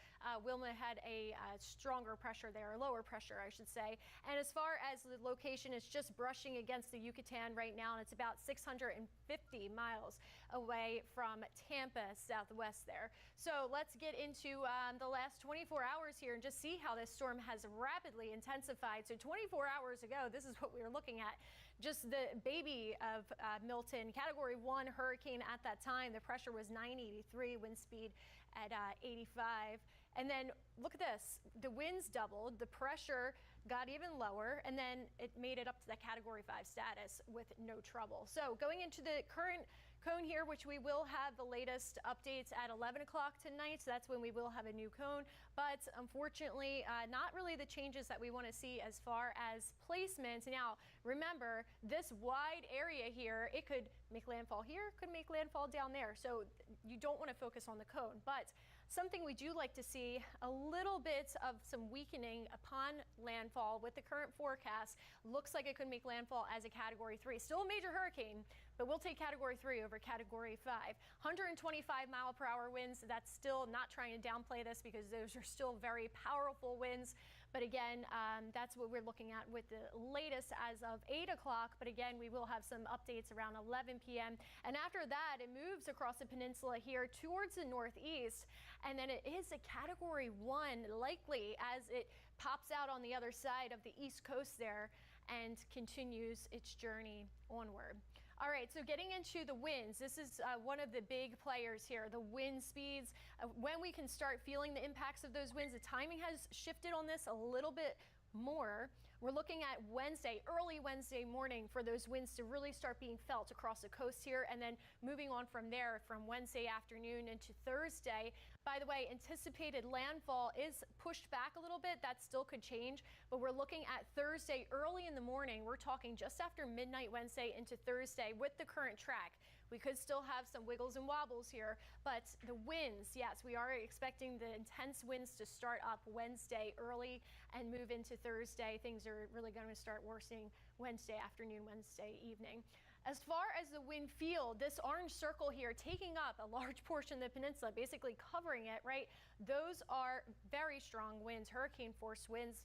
Wilma had a stronger pressure there, lower pressure, I should say. And as far as the location, it's just brushing against the Yucatan right now, and it's about 650 miles away from Tampa, southwest there. So let's get into the last 24 hours here and just see how this storm has rapidly intensified. So 24 hours ago, this is what we were looking at. Just the baby of Milton, Category 1 hurricane at that time. The pressure was 983, wind speed at 85. And then look at this. The winds doubled, the pressure got even lower, and then it made it up to that Category 5 status with no trouble. So going into the current cone here, which we will have the latest updates at 11 o'clock tonight. So that's when we will have a new cone. But unfortunately, not really the changes that we want to see as far as placement. Now, remember, this wide area here, it could make landfall here, could make landfall down there. So you don't want to focus on the cone. But something we do like to see, a little bit of some weakening upon landfall with the current forecast. Looks like it could make landfall as a Category 3. Still a major hurricane, but we'll take Category 3 over Category 5. 125-mile-per-hour winds. That's still not trying to downplay this because those are still very powerful winds. But again, that's what we're looking at with the latest as of 8 o'clock. But again, we will have some updates around 11 p.m. And after that, it moves across the peninsula here towards the northeast. And then it is a Category 1 likely as it pops out on the other side of the east coast there and continues its journey onward. All right, so getting into the winds, this is one of the big players here, the wind speeds. When we can start feeling the impacts of those winds, the timing has shifted on this a little bit more. We're looking at Wednesday, early Wednesday morning for those winds to really start being felt across the coast here, and then moving on from there from Wednesday afternoon into Thursday. By the way, anticipated landfall is pushed back a little bit. That still could change, but we're looking at Thursday early in the morning. We're talking just after midnight Wednesday into Thursday with the current track. We could still have some wiggles and wobbles here, but the winds, yes, we are expecting the intense winds to start up Wednesday early and move into Thursday. Things are really going to start worsening Wednesday afternoon, Wednesday evening. As far as the wind field, this orange circle here taking up a large portion of the peninsula, basically covering it, right? Those are very strong winds, hurricane force winds.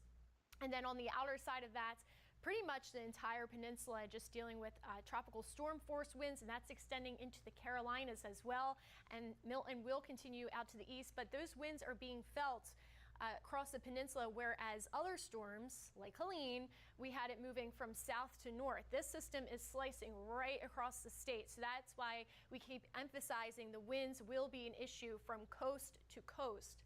And then on the outer side of that, pretty much the entire peninsula just dealing with tropical storm force winds, and that's extending into the Carolinas as well. And Milton will continue out to the east, but those winds are being felt across the peninsula, whereas other storms like Helene, we had it moving from south to north. This system is slicing right across the state, so that's why we keep emphasizing the winds will be an issue from coast to coast.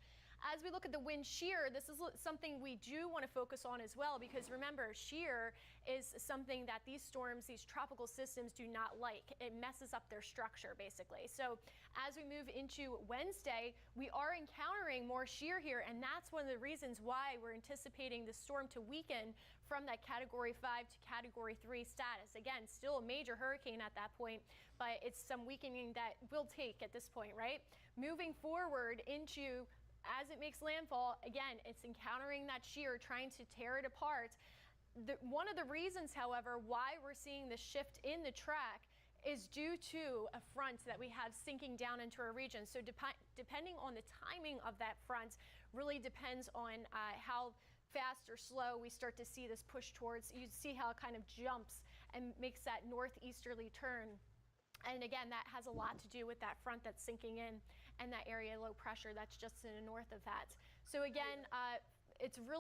As we look at the wind shear, this is something we do want to focus on as well, because remember, shear is something that these storms, these tropical systems do not like. It messes up their structure, basically. So as we move into Wednesday, we are encountering more shear here, and that's one of the reasons why we're anticipating the storm to weaken from that Category 5 to Category 3 status. Again, still a major hurricane at that point, but it's some weakening that we'll take at this point, right? Moving forward into as it makes landfall, again, it's encountering that shear, trying to tear it apart. One of the reasons, however, why we're seeing the shift in the track is due to a front that we have sinking down into our region. So depending on the timing of that front really depends on how fast or slow we start to see this push towards. You see how it kind of jumps and makes that northeasterly turn. And again, that has a lot to do with that front that's sinking in and that area low pressure that's just to the north of that. So again, it's really